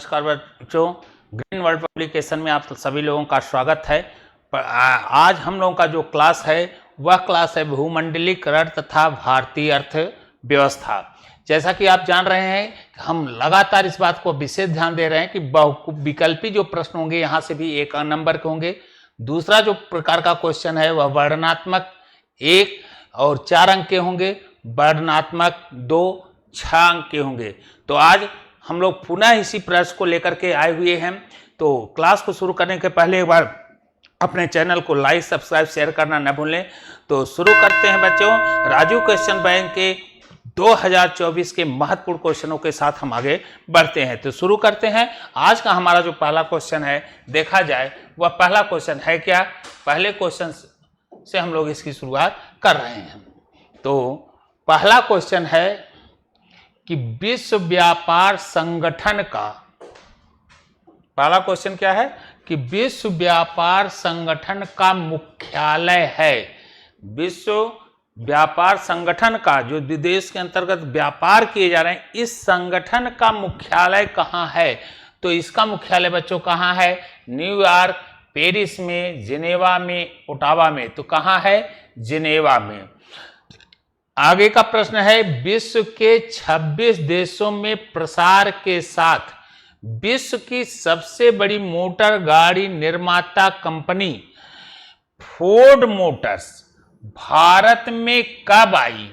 नमस्कार बच्चों, green world publication में आप सभी लोगों का स्वागत है। आज हम लोगों का जो क्लास है वह क्लास है भूमंडलीकरण तथा भारतीय अर्थव्यवस्था। जैसा कि आप जान रहे हैं, हम लगातार इस बात को विशेष ध्यान दे रहे हैं कि बहुविकल्पी जो प्रश्न होंगे यहाँ से भी 1 नंबर के होंगे। दूसरा जो प्रकार का क्वेश्चन है वह वर्णनात्मक 1 और 4 अंक के होंगे, वर्णनात्मक 2 6 अंक के होंगे। तो आज हम लोग पुनः इसी प्रश्न को लेकर के आए हुए हैं। तो क्लास को शुरू करने के पहले एक बार अपने चैनल को लाइक, सब्सक्राइब, शेयर करना न भूलें। तो शुरू करते हैं बच्चों, राजीव क्वेश्चन बैंक के 2024 के महत्वपूर्ण क्वेश्चनों के साथ हम आगे बढ़ते हैं। तो शुरू करते हैं। आज का हमारा जो पहला क्वेश्चन है, देखा जाए वह पहला क्वेश्चन है क्या। पहले क्वेश्चन से हम लोग इसकी शुरुआत कर रहे हैं। तो पहला क्वेश्चन है कि विश्व व्यापार संगठन का, पहला क्वेश्चन क्या है कि विश्व व्यापार संगठन का मुख्यालय है। विश्व व्यापार संगठन का जो विदेश के अंतर्गत व्यापार किए जा रहे हैं, इस संगठन का मुख्यालय कहाँ है। तो इसका मुख्यालय बच्चों कहाँ है? न्यूयॉर्क, पेरिस में, जिनेवा में, ओटावा में। तो कहाँ है? जिनेवा में। आगे का प्रश्न है, विश्व के 26 देशों में प्रसार के साथ विश्व की सबसे बड़ी मोटर गाड़ी निर्माता कंपनी फोर्ड मोटर्स भारत में कब आई।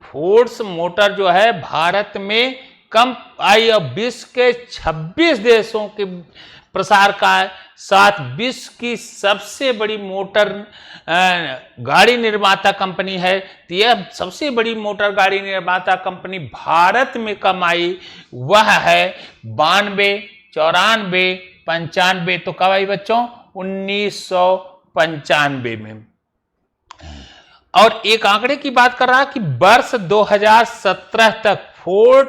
फोर्ड मोटर जो है भारत में कब आई और विश्व के 26 देशों के प्रसार का साथ विश्व की सबसे बड़ी मोटर गाड़ी निर्माता कंपनी है। तो यह सबसे बड़ी मोटर गाड़ी निर्माता कंपनी भारत में कब आई, वह है 92, 94, 95। तो कब आई बच्चों? 1995 में। और एक आंकड़े की बात कर रहा कि वर्ष 2017 तक फोर्ड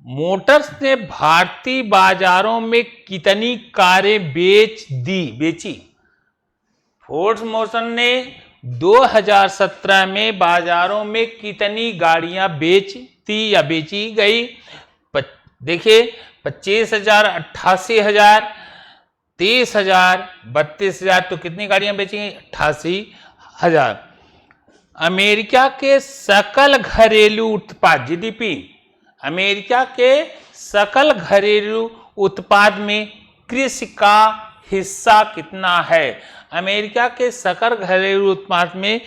मोटर्स ने भारतीय बाजारों में कितनी कारें बेची। फोर्ड मोटर्स ने 2017 में बाजारों में कितनी गाड़ियां बेचती या बेची गई। देखिए 25,000, 88,000, 23,000, 32,000। तो कितनी गाड़ियां बेची गई? 88,000। अमेरिका के सकल घरेलू उत्पाद जीडीपी, अमेरिका के सकल घरेलू उत्पाद में कृषि का हिस्सा कितना है। अमेरिका के सकल घरेलू उत्पाद में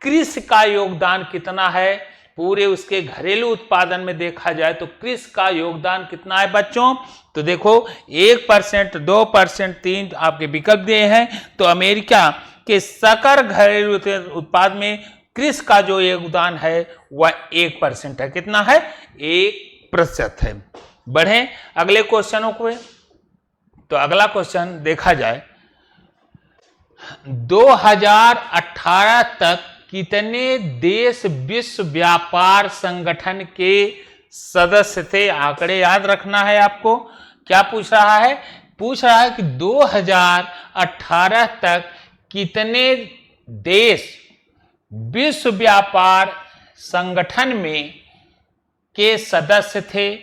कृषि का योगदान कितना है। पूरे उसके घरेलू उत्पादन में देखा जाए तो कृषि का योगदान कितना है बच्चों। तो देखो 1%, 2%, 3 आपके विकल्प दिए हैं। तो अमेरिका के सकल घरेलू उत्पाद में कृषि का जो योगदान है वह 1% है। कितना है? 1% है। बढ़े अगले क्वेश्चनों को। तो अगला क्वेश्चन देखा जाए, 2018 तक कितने देश विश्व व्यापार संगठन के सदस्य थे। आंकड़े याद रखना है आपको। क्या पूछ रहा है? पूछ रहा है कि 2018 तक कितने देश विश्व व्यापार संगठन में के सदस्य थे।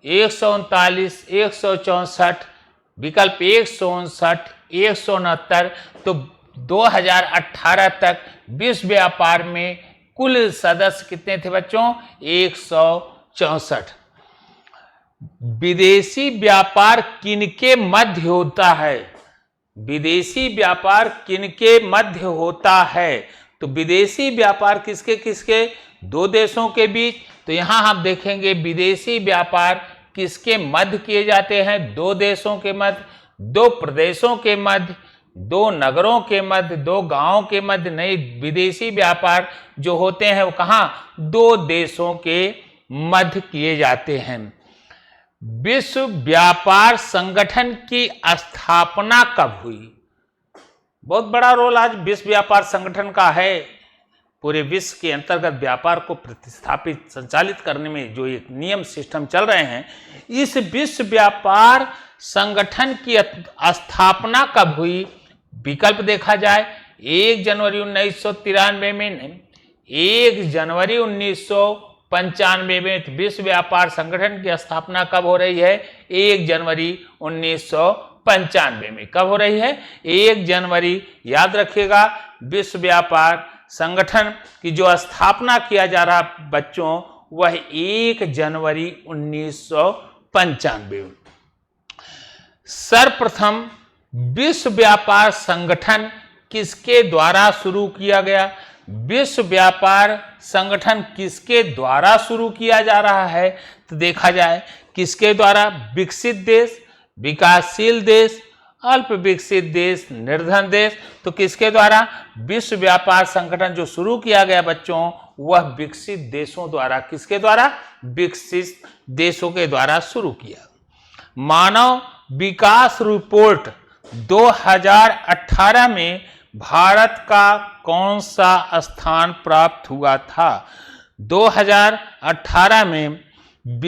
139, 164, विकल्प 159, 169। तो 2018 तक विश्व व्यापार में कुल सदस्य कितने थे बच्चों? 164। विदेशी व्यापार किनके मध्य होता है। विदेशी व्यापार किनके मध्य होता है। तो विदेशी व्यापार किसके किसके? 2 देशों के बीच। तो यहां हम देखेंगे विदेशी व्यापार किसके मध्य किए जाते हैं? 2 देशों के मध्य, 2 प्रदेशों के मध्य, 2 नगरों के मध्य, 2 गांवों के मध्य नहीं। विदेशी व्यापार जो होते हैं वो कहां? 2 देशों के मध्य किए जाते हैं। विश्व व्यापार संगठन की स्थापना कब हुई? बहुत बड़ा रोल आज विश्व व्यापार संगठन का है। पूरे विश्व के अंतर्गत व्यापार को प्रतिस्थापित, संचालित करने में जो एक नियम सिस्टम चल रहे हैं, इस विश्व व्यापार संगठन की स्थापना कब हुई। विकल्प देखा जाए 1 जनवरी 1993 में नहीं, 1 जनवरी 1950 95 में। तो विश्व व्यापार संगठन की स्थापना कब हो रही है? 1 जनवरी 1995 में। कब हो रही है? 1 जनवरी। याद रखिएगा, विश्व व्यापार संगठन की जो स्थापना किया जा रहा बच्चों, वह 1 जनवरी 1995। सर्वप्रथम विश्व व्यापार संगठन किसके द्वारा शुरू किया गया? विश्व व्यापार संगठन किसके द्वारा शुरू किया जा रहा है? तो देखा जाए किसके द्वारा? विकसित देश, विकासशील देश, अल्प विकसित देश, निर्धन देश। तो किसके द्वारा? विश्व व्यापार संगठन जो शुरू किया गया बच्चों, वह विकसित देशों द्वारा। किसके द्वारा? विकसित देशों के द्वारा शुरू किया। मानव विकास रिपोर्ट 2018 में भारत का कौन सा स्थान प्राप्त हुआ था? 2018 में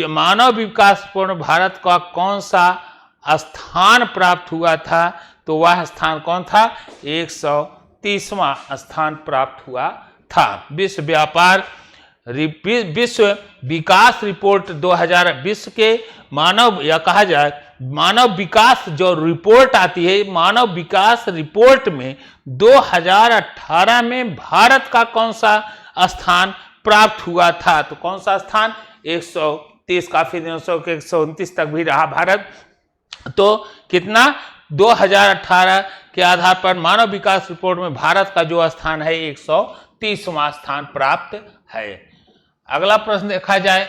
मानव विकास रिपोर्ट में भारत का कौन सा स्थान प्राप्त हुआ था? तो वह स्थान कौन था? 130वां स्थान प्राप्त हुआ था। विश्व विकास रिपोर्ट 2020 के मानव, या कहा जाए मानव विकास जो रिपोर्ट आती है, मानव विकास रिपोर्ट में 2018 में भारत का कौन सा स्थान प्राप्त हुआ था? तो कौन सा स्थान? 130, काफी दिनों से 129 तक भी रहा भारत। तो कितना? 2018 के आधार पर मानव विकास रिपोर्ट में भारत का जो स्थान है 130वां स्थान प्राप्त है। अगला प्रश्न देखा जाए,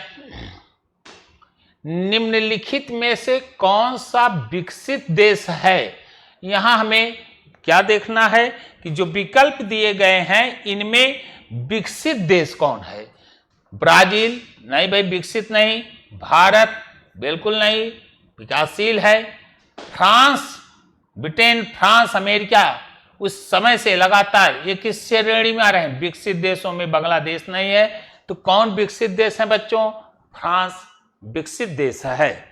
निम्नलिखित में से कौन सा विकसित देश है? यहां हमें क्या देखना है कि जो विकल्प दिए गए हैं इनमें विकसित देश कौन है? ब्राजील? नहीं भाई, विकसित नहीं। भारत? बिल्कुल नहीं, विकासशील है। फ्रांस, ब्रिटेन, फ्रांस, अमेरिका उस समय से लगातार ये किस श्रेणी में आ रहे हैं? विकसित देशों में। बांग्लादेश नहीं है। तो कौन विकसित देश है बच्चों? फ्रांस विकसित देश है।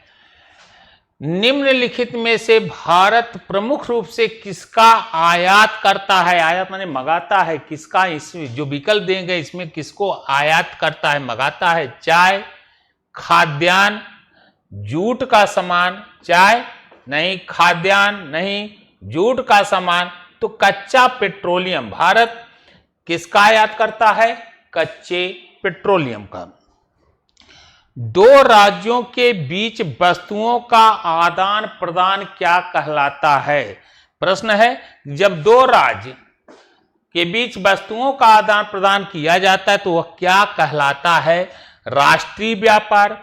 निम्नलिखित में से भारत प्रमुख रूप से किसका आयात करता है? आयात माने मंगाता है। किसका? इसमें जो विकल्प देंगे इसमें किसको आयात करता है, मंगाता है? चाय, खाद्यान्न, जूट का सामान। चाय नहीं, खाद्यान्न नहीं, जूट का सामान। तो कच्चा पेट्रोलियम। भारत किसका आयात करता है? कच्चे पेट्रोलियम का। दो राज्यों के बीच वस्तुओं का आदान प्रदान क्या कहलाता है? प्रश्न है, जब दो राज्य के बीच वस्तुओं का आदान प्रदान किया जाता है तो वह क्या कहलाता है? राष्ट्रीय व्यापार,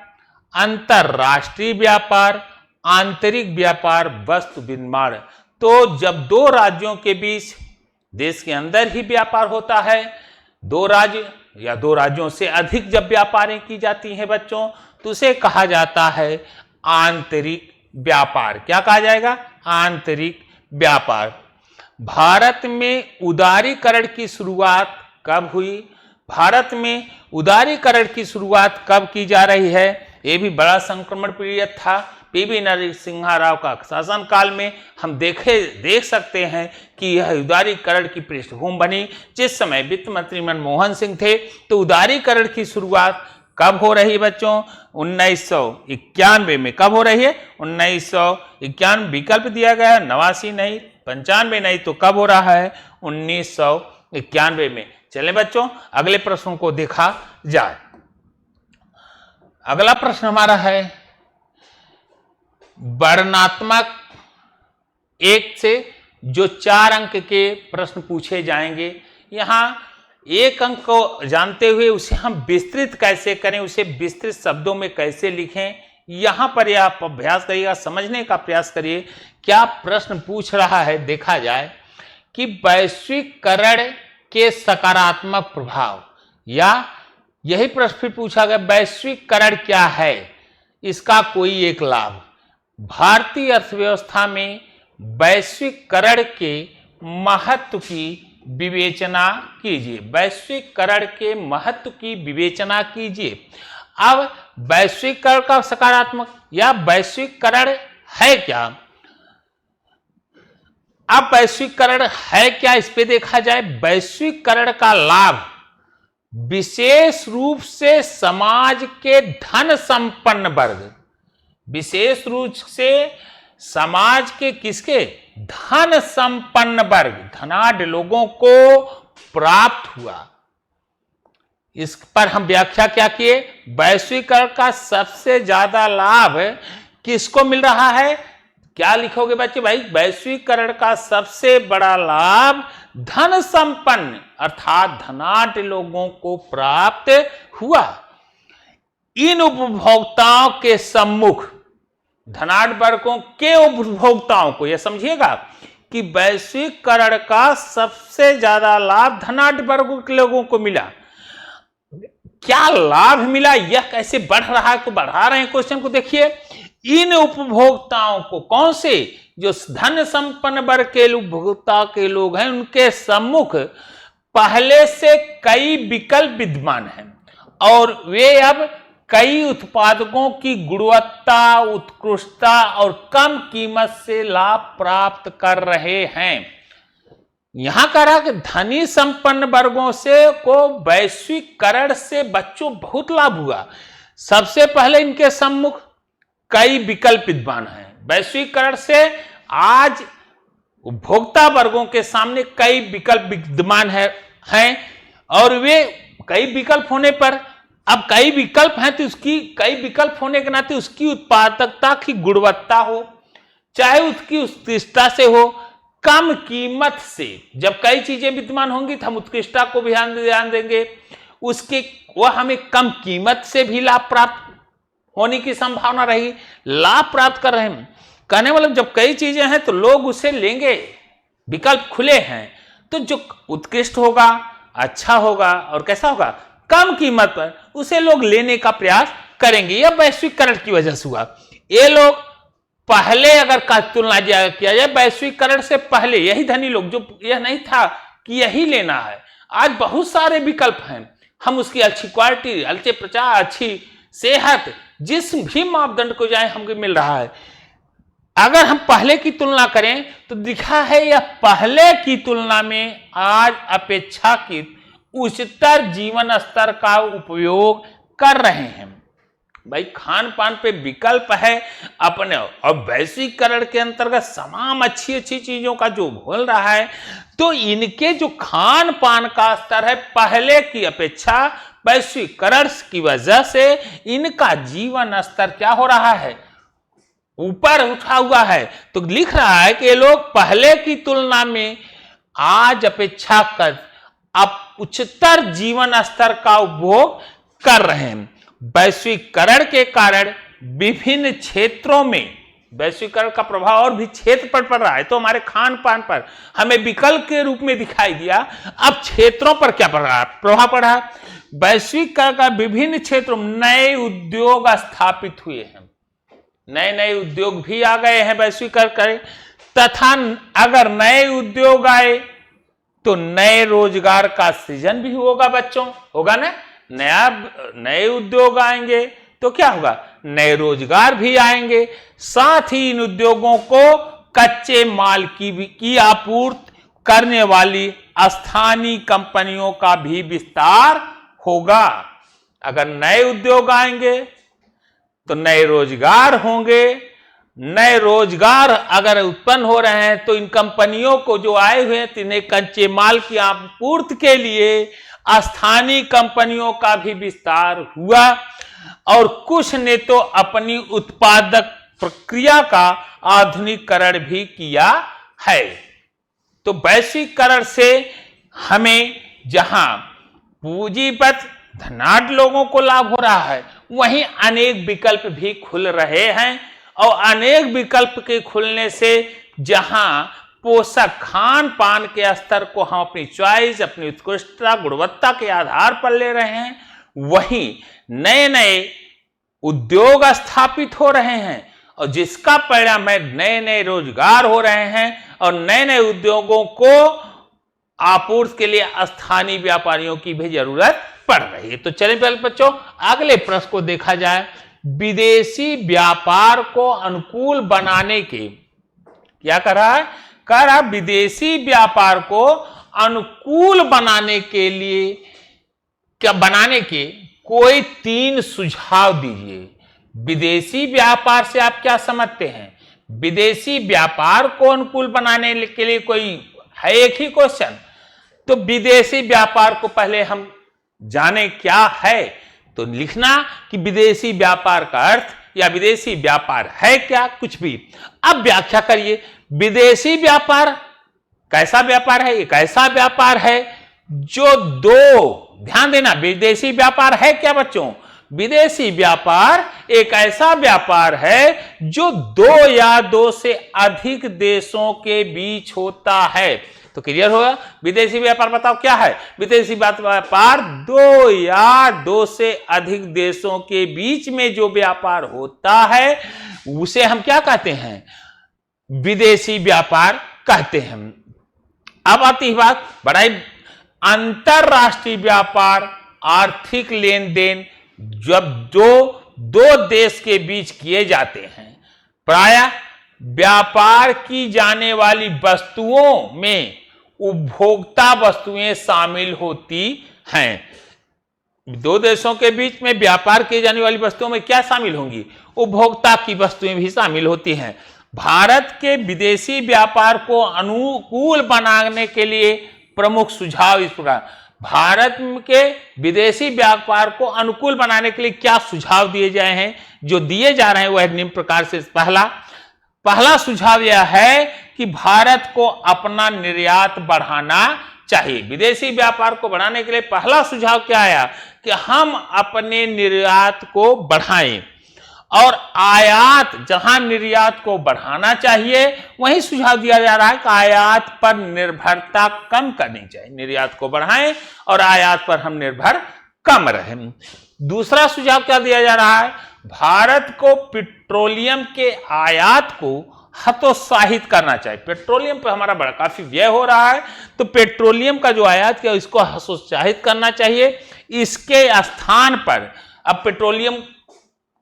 अंतरराष्ट्रीय व्यापार, आंतरिक व्यापार, वस्तु विनिमय। तो जब दो राज्यों के बीच देश के अंदर ही व्यापार होता है, दो राज्य या दो राज्यों से अधिक जब व्यापारें की जाती हैं बच्चों, तो उसे कहा जाता है आंतरिक व्यापार। क्या कहा जाएगा? आंतरिक व्यापार। भारत में उदारीकरण की शुरुआत कब हुई? भारत में उदारीकरण की शुरुआत कब की जा रही है? ये भी बड़ा संक्रमण पीरियड था। पीवी नरसिम्हा राव का शासनकाल में हम देख सकते हैं कि यह उदारीकरण की पृष्ठभूमि बनी। जिस समय वित्त मंत्री मनमोहन सिंह थे, तो उदारीकरण की शुरुआत कब हो रही है बच्चों? 1991 में। कब हो रही है? 1991। विकल्प दिया गया है 89 नहीं, 95 नहीं। तो कब हो रहा है? 1991 में। चले बच्चों, अगले प्रश्नों को देखा जाए। अगला प्रश्न हमारा है, वर्णनात्मक 1 से जो 4 अंक के प्रश्न पूछे जाएंगे। यहां 1 अंक को जानते हुए उसे हम विस्तृत कैसे करें, उसे विस्तृत शब्दों में कैसे लिखें, यहां पर यह आप अभ्यास करिएगा, समझने का प्रयास करिए क्या प्रश्न पूछ रहा है। देखा जाए कि वैश्वीकरण के सकारात्मक प्रभाव, या यही प्रश्न फिर पूछा गया, वैश्वीकरण क्या है, इसका कोई एक लाभ। भारतीय अर्थव्यवस्था में वैश्वीकरण के महत्व की विवेचना कीजिए। वैश्वीकरण के महत्व की विवेचना कीजिए। अब वैश्वीकरण का सकारात्मक या वैश्वीकरण है क्या? अब वैश्वीकरण है क्या, इस पे देखा जाए। वैश्वीकरण का लाभ विशेष रूप से समाज के धन संपन्न वर्ग, विशेष रूप से समाज के किसके, धन संपन्न वर्ग, धनाढ्य लोगों को प्राप्त हुआ। इस पर हम व्याख्या क्या किए, वैश्वीकरण का सबसे ज्यादा लाभ किसको मिल रहा है, क्या लिखोगे बच्चे भाई, वैश्वीकरण का सबसे बड़ा लाभ धन संपन्न अर्थात धनाढ्य लोगों को प्राप्त हुआ। इन उपभोक्ताओं के सम्मुख, धनाढ्य वर्गों के उपभोक्ताओं को, यह समझिएगा कि वैश्वीकरण का सबसे ज्यादा लाभ धनाढ्य वर्गों के लोगों को मिला। क्या लाभ मिला, यह कैसे बढ़ रहा है, को बढ़ा रहे हैं क्वेश्चन को देखिए। इन उपभोक्ताओं को, कौन से, जो धन संपन्न वर्ग के उपभोक्ता के लोग हैं, उनके सम्मुख पहले से कई विकल्प विद्यमान हैं और वे अब कई उत्पादकों की गुणवत्ता, उत्कृष्टता और कम कीमत से लाभ प्राप्त कर रहे हैं। यहां कह रहा कि धनी संपन्न वर्गों से को वैश्वीकरण से बच्चों बहुत लाभ हुआ। सबसे पहले इनके सम्मुख कई विकल्प विद्यमान हैं। वैश्वीकरण से आज उपभोक्ता वर्गों के सामने कई विकल्प विद्यमान हैं और वे कई विकल्प होने पर, अब कई विकल्प हैं तो उसकी, कई विकल्प होने के नाते उसकी उत्पादकता की गुणवत्ता हो, चाहे उसकी उत्कृष्टता से हो, कम कीमत से, जब कई चीजें विद्यमान होंगी तो हम उत्कृष्टता को भी ध्यान देंगे, उसके वह हमें कम कीमत से भी लाभ प्राप्त होने की संभावना रहेगी। लाभ प्राप्त कर रहे हैं कहने मतलब जब कई चीजें हैं तो लोग उसे लेंगे, विकल्प खुले हैं, तो जो उत्कृष्ट होगा, अच्छा होगा और कैसा होगा, कम कीमत पर उसे लोग लेने का प्रयास करेंगे। यह वैश्वीकरण की वजह से हुआ। ये लोग पहले अगर का तुलना किया जाए, वैश्वीकरण से पहले यही धनी लोग, जो यह नहीं था कि यही लेना है, आज बहुत सारे विकल्प हैं, हम उसकी अच्छी क्वालिटी, अच्छे प्रचार, अच्छी सेहत, जिस भी मापदंड को जाए हमको मिल रहा है। अगर हम पहले की तुलना करें तो दिखा है यह पहले की तुलना में आज अपेक्षाकृत उच्चतर जीवन स्तर का उपयोग कर रहे हैं। भाई खान पान पे विकल्प है अपने, और वैश्वीकरण के अंतर्गत तमाम अच्छी अच्छी चीजों का जो बोल रहा है, तो इनके जो खान पान का स्तर है पहले की अपेक्षा वैश्वीकरण की वजह से इनका जीवन स्तर क्या हो रहा है, ऊपर उठा हुआ है। तो लिख रहा है कि ये लोग पहले की तुलना में आज अपेक्षाकृत अब उच्चतर जीवन स्तर का उपभोग कर रहे हैं। वैश्वीकरण के कारण विभिन्न क्षेत्रों में वैश्वीकरण का प्रभाव और भी क्षेत्र पर पड़ रहा है। तो हमारे खान पान पर हमें विकल्प के रूप में दिखाई दिया, अब क्षेत्रों पर क्या पड़ रहा है, प्रभाव पड़ रहा है। वैश्वीकरण का विभिन्न क्षेत्रों में नए उद्योग स्थापित हुए हैं, नए नए उद्योग भी आ गए हैं वैश्वीकरण करें, तथा अगर नए उद्योग आए तो नए रोजगार का सृजन भी होगा बच्चों, होगा ना। नए उद्योग आएंगे तो क्या होगा, नए रोजगार भी आएंगे, साथ ही इन उद्योगों को कच्चे माल की आपूर्ति करने वाली स्थानीय कंपनियों का भी विस्तार होगा। अगर नए उद्योग आएंगे तो नए रोजगार होंगे, नए रोजगार अगर उत्पन्न हो रहे हैं तो इन कंपनियों को जो आए हुए हैं इन्हें कच्चे माल की आपूर्ति के लिए स्थानीय कंपनियों का भी विस्तार हुआ, और कुछ ने तो अपनी उत्पादक प्रक्रिया का आधुनिकीकरण भी किया है। तो वैश्वीकरण से हमें जहां पूंजीपत धनाढ्य लोगों को लाभ हो रहा है, वहीं अनेक विकल्प भी खुल रहे हैं, और अनेक विकल्प के खुलने से जहां पोषक खान पान के स्तर को हम अपनी चॉइस, अपनी उत्कृष्टता, गुणवत्ता के आधार पर ले रहे हैं, वहीं नए नए उद्योग स्थापित हो रहे हैं, और जिसका परिणाम है नए नए रोजगार हो रहे हैं, और नए नए उद्योगों को आपूर्ति के लिए स्थानीय व्यापारियों की भी जरूरत पड़ रही है। तो चलिए पहले बच्चों अगले प्रश्न को देखा जाए। विदेशी व्यापार को अनुकूल बनाने के, क्या कर रहा है, कह रहा विदेशी व्यापार को अनुकूल बनाने के लिए क्या बनाने के कोई 3 सुझाव दीजिए। विदेशी व्यापार से आप क्या समझते हैं? विदेशी व्यापार को अनुकूल बनाने के लिए कोई है एक ही क्वेश्चन। तो विदेशी व्यापार को पहले हम जाने क्या है, तो लिखना कि विदेशी व्यापार का अर्थ या विदेशी व्यापार है क्या, कुछ भी। अब व्याख्या करिए। विदेशी व्यापार कैसा व्यापार है? एक ऐसा व्यापार है जो ध्यान देना, विदेशी व्यापार है क्या बच्चों? विदेशी व्यापार एक ऐसा व्यापार है जो 2 या 2 से अधिक देशों के बीच होता है। तो क्लियर होगा? विदेशी व्यापार बताओ क्या है? विदेशी व्यापार 2 या 2 से अधिक देशों के बीच में जो व्यापार होता है उसे हम क्या कहते हैं? विदेशी व्यापार कहते हैं। अब आती है बात बड़ा। अंतरराष्ट्रीय व्यापार आर्थिक लेन देन जब दो देश के बीच किए जाते हैं, प्रायः व्यापार की जाने वाली वस्तुओं में उपभोक्ता वस्तुएं शामिल होती हैं। 2 देशों के बीच में व्यापार की जाने वाली वस्तुओं में क्या शामिल होंगी? उपभोक्ता की वस्तुएं भी शामिल होती हैं। भारत के विदेशी व्यापार को अनुकूल बनाने के लिए प्रमुख सुझाव इस प्रकार। भारत के विदेशी व्यापार को अनुकूल बनाने के लिए क्या सुझाव दिए जाए हैं? जो दिए जा रहे हैं वह निम्न प्रकार से। पहला सुझाव यह है कि भारत को अपना निर्यात बढ़ाना चाहिए। विदेशी व्यापार को बढ़ाने के लिए पहला सुझाव क्या आया कि हम अपने निर्यात को बढ़ाएं, और आयात जहां निर्यात को बढ़ाना चाहिए वहीं सुझाव दिया जा रहा है कि आयात पर निर्भरता कम करनी चाहिए। निर्यात को बढ़ाएं और आयात पर हम निर्भर कम रहें। दूसरा सुझाव क्या दिया जा रहा है? भारत को पेट्रोलियम के आयात को हतोत्साहित करना चाहिए। पेट्रोलियम पर हमारा बड़ा काफी व्यय हो रहा है, तो पेट्रोलियम का जो आयात किया इसको हतोत्साहित करना चाहिए। इसके स्थान पर अब पेट्रोलियम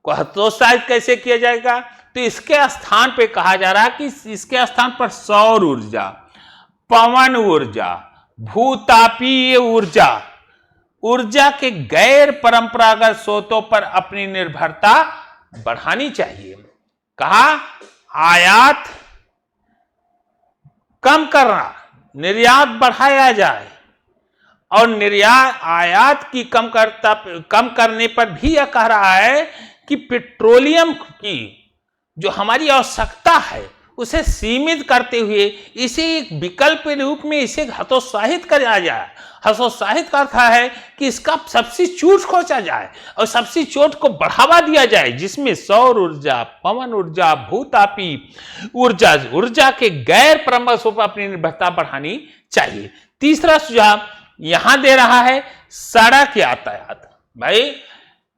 को हतोत्साहित कैसे किया जाएगा? तो इसके स्थान पे कहा जा रहा है कि इसके स्थान पर सौर ऊर्जा, पवन ऊर्जा, भूतापीय ऊर्जा के गैर परंपरागत स्रोतों पर अपनी निर्भरता बढ़ानी चाहिए। कहा आयात कम करना, निर्यात बढ़ाया जाए, और आयात की कम करने पर भी यह कह रहा है कि पेट्रोलियम की जो हमारी आवश्यकता है उसे सीमित करते हुए इसे एक विकल्प के रूप में इसे हतोत्साहित किया जाए। हतोत्साहित का अर्थ है कि इसका सब्स्टिट्यूट खोजा जाए और सब्स्टिट्यूट को बढ़ावा दिया जाए, जिसमें सौर ऊर्जा, पवन ऊर्जा, भूतापी ऊर्जा के गैर परंपरागत स्रोतों पर अपनी निर्भरता बढ़ानी चाहिए। तीसरा सुझाव यहां दे रहा है सड़क यातायात। भाई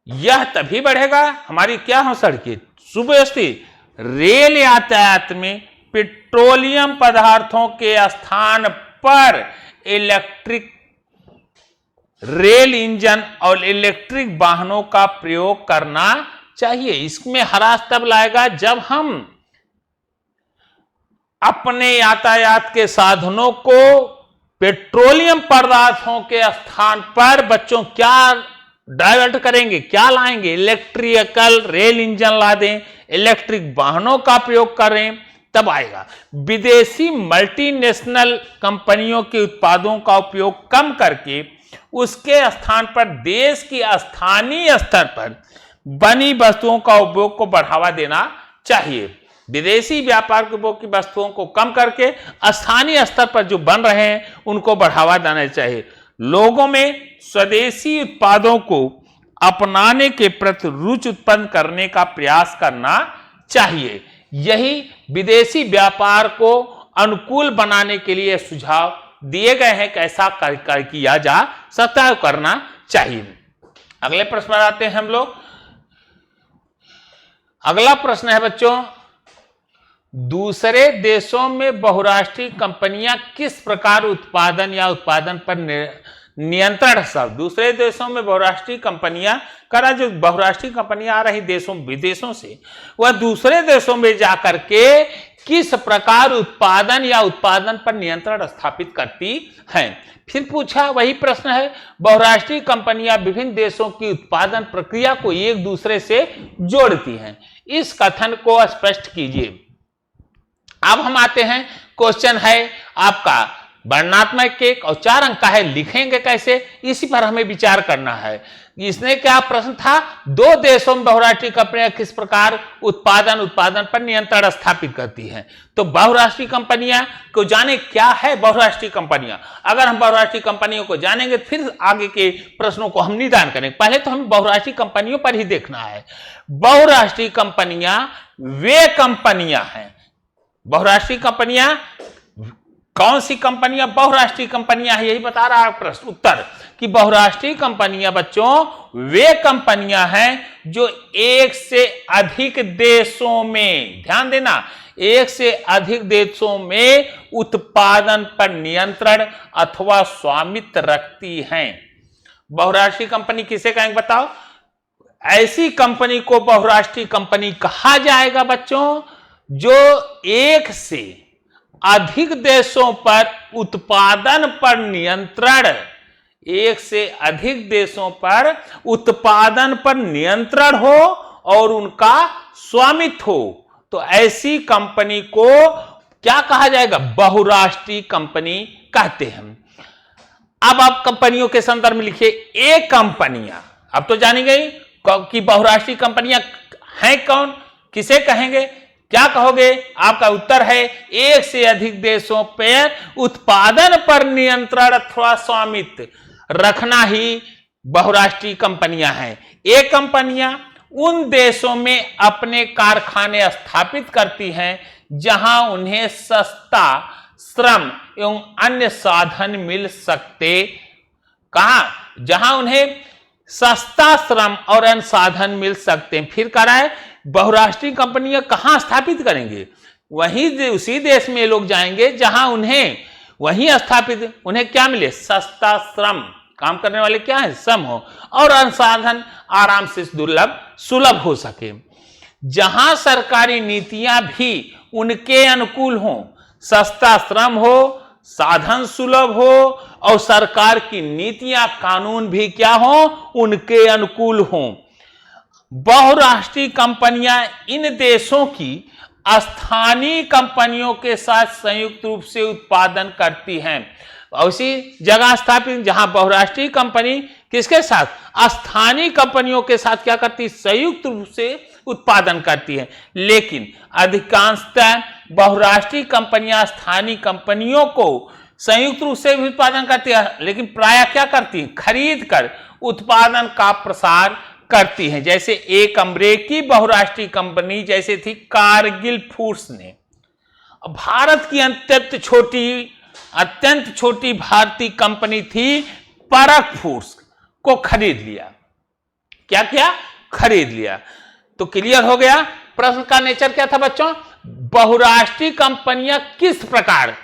यह तभी बढ़ेगा हमारी क्या हो सड़कें सुव्यवस्थित। रेल यातायात में पेट्रोलियम पदार्थों के स्थान पर इलेक्ट्रिक रेल इंजन और इलेक्ट्रिक वाहनों का प्रयोग करना चाहिए। इसमें हरास तब लाएगा जब हम अपने यातायात के साधनों को पेट्रोलियम पदार्थों के स्थान पर बच्चों क्या डाइवर्ट करेंगे, क्या लाएंगे? इलेक्ट्रिकल रेल इंजन ला दें, इलेक्ट्रिक वाहनों का प्रयोग करें, तब आएगा। विदेशी मल्टीनेशनल कंपनियों के उत्पादों का उपयोग कम करके उसके स्थान पर देश की स्थानीय स्तर पर बनी वस्तुओं का उपयोग को बढ़ावा देना चाहिए। विदेशी व्यापार के उपयोग की वस्तुओं को कम करके स्थानीय स्तर पर जो बन रहे हैं उनको बढ़ावा देना चाहिए। लोगों में स्वदेशी उत्पादों को अपनाने के प्रति रुचि उत्पन्न करने का प्रयास करना चाहिए। यही विदेशी व्यापार को अनुकूल बनाने के लिए सुझाव दिए गए हैं। कैसा किया जा सकता है, करना चाहिए। अगले प्रश्न पर आते हैं हम लोग। अगला प्रश्न है बच्चों, दूसरे देशों में बहुराष्ट्रीय कंपनियां किस प्रकार उत्पादन पर नियंत्रण सब। दूसरे देशों में बहुराष्ट्रीय कंपनियां जो बहुराष्ट्रीय कंपनियां आ रही देशों विदेशों से, वह दूसरे देशों में जाकर के किस प्रकार उत्पादन या उत्पादन पर नियंत्रण स्थापित करती हैं। फिर पूछा वही प्रश्न है, बहुराष्ट्रीय कंपनियां विभिन्न देशों की उत्पादन प्रक्रिया को एक दूसरे से जोड़ती हैं, इस कथन को स्पष्ट कीजिए। अब हम आते हैं, क्वेश्चन है आपका वर्णनात्मक एक और 4 अंक का है, लिखेंगे कैसे, इसी पर हमें विचार करना है। इसने क्या प्रश्न था, 2 देशों में बहुराष्ट्रीय कंपनियां किस प्रकार उत्पादन पर नियंत्रण स्थापित करती हैं। तो बहुराष्ट्रीय कंपनियां को जाने क्या है बहुराष्ट्रीय कंपनियां। अगर हम बहुराष्ट्रीय कंपनियों को जानेंगे फिर आगे के प्रश्नों को हम निदान करेंगे। पहले तो हमें बहुराष्ट्रीय कंपनियों पर ही देखना है। बहुराष्ट्रीय कंपनियां वे कंपनियां हैं, बहुराष्ट्रीय कंपनियां कौन सी कंपनियां बहुराष्ट्रीय कंपनियां हैं, यही बता रहा है प्रश्न उत्तर कि बहुराष्ट्रीय कंपनियां बच्चों वे कंपनियां हैं जो एक से अधिक देशों में, ध्यान देना, एक से अधिक देशों में उत्पादन पर नियंत्रण अथवा स्वामित्व रखती हैं। बहुराष्ट्रीय कंपनी किसे कहेंगे बताओ। ऐसी कंपनी को बहुराष्ट्रीय कंपनी कहा जाएगा बच्चों जो एक से अधिक देशों पर उत्पादन पर नियंत्रण, एक से अधिक देशों पर उत्पादन पर नियंत्रण हो और उनका स्वामित्व हो, तो ऐसी कंपनी को क्या कहा जाएगा, बहुराष्ट्रीय कंपनी कहते हैं। अब आप कंपनियों के संदर्भ में लिखिए, एक कंपनियां, अब तो जानी गई कि बहुराष्ट्रीय कंपनियां हैं कौन, किसे कहेंगे, क्या कहोगे। आपका उत्तर है एक से अधिक देशों पर उत्पादन पर नियंत्रण अथवा स्वामित्व रखना ही बहुराष्ट्रीय कंपनियां हैं। ये कंपनियां उन देशों में अपने कारखाने स्थापित करती हैं जहां उन्हें सस्ता श्रम एवं अन्य साधन मिल सकते। कहां, जहां उन्हें सस्ता श्रम और अन्य साधन मिल सकते हैं। फिर कह रहा है बहुराष्ट्रीय कंपनियां कहां स्थापित करेंगे, वहीं उसी देश में लोग जाएंगे जहां उन्हें वहीं स्थापित, उन्हें क्या मिले, सस्ता श्रम, काम करने वाले क्या है, श्रम हो, और संसाधन आराम से सुलभ हो सके। जहां सरकारी नीतियां भी उनके अनुकूल हो, सस्ता श्रम हो, साधन सुलभ हो और सरकार की नीतियां कानून भी क्या हो, उनके अनुकूल हो। बहुराष्ट्रीय कंपनियां इन देशों की स्थानीय कंपनियों के साथ संयुक्त रूप से उत्पादन करती हैं। उसी जगह स्थापित जहां बहुराष्ट्रीय कंपनी किसके साथ, स्थानीय कंपनियों के साथ क्या करती है, संयुक्त रूप से उत्पादन करती है। लेकिन अधिकांशतः बहुराष्ट्रीय कंपनियां स्थानीय कंपनियों को संयुक्त रूप से भी उत्पादन करती है, लेकिन प्रायः क्या करती है, खरीद कर उत्पादन का प्रसार करती हैं। जैसे एक अमेरिकी बहुराष्ट्रीय कंपनी जैसे थी कारगिल फूड्स ने भारत की अत्यंत छोटी भारतीय कंपनी थी परक फूड्स को खरीद लिया। क्या किया, खरीद लिया। तो क्लियर हो गया प्रश्न का नेचर क्या था बच्चों, बहुराष्ट्रीय कंपनियां किस प्रकार।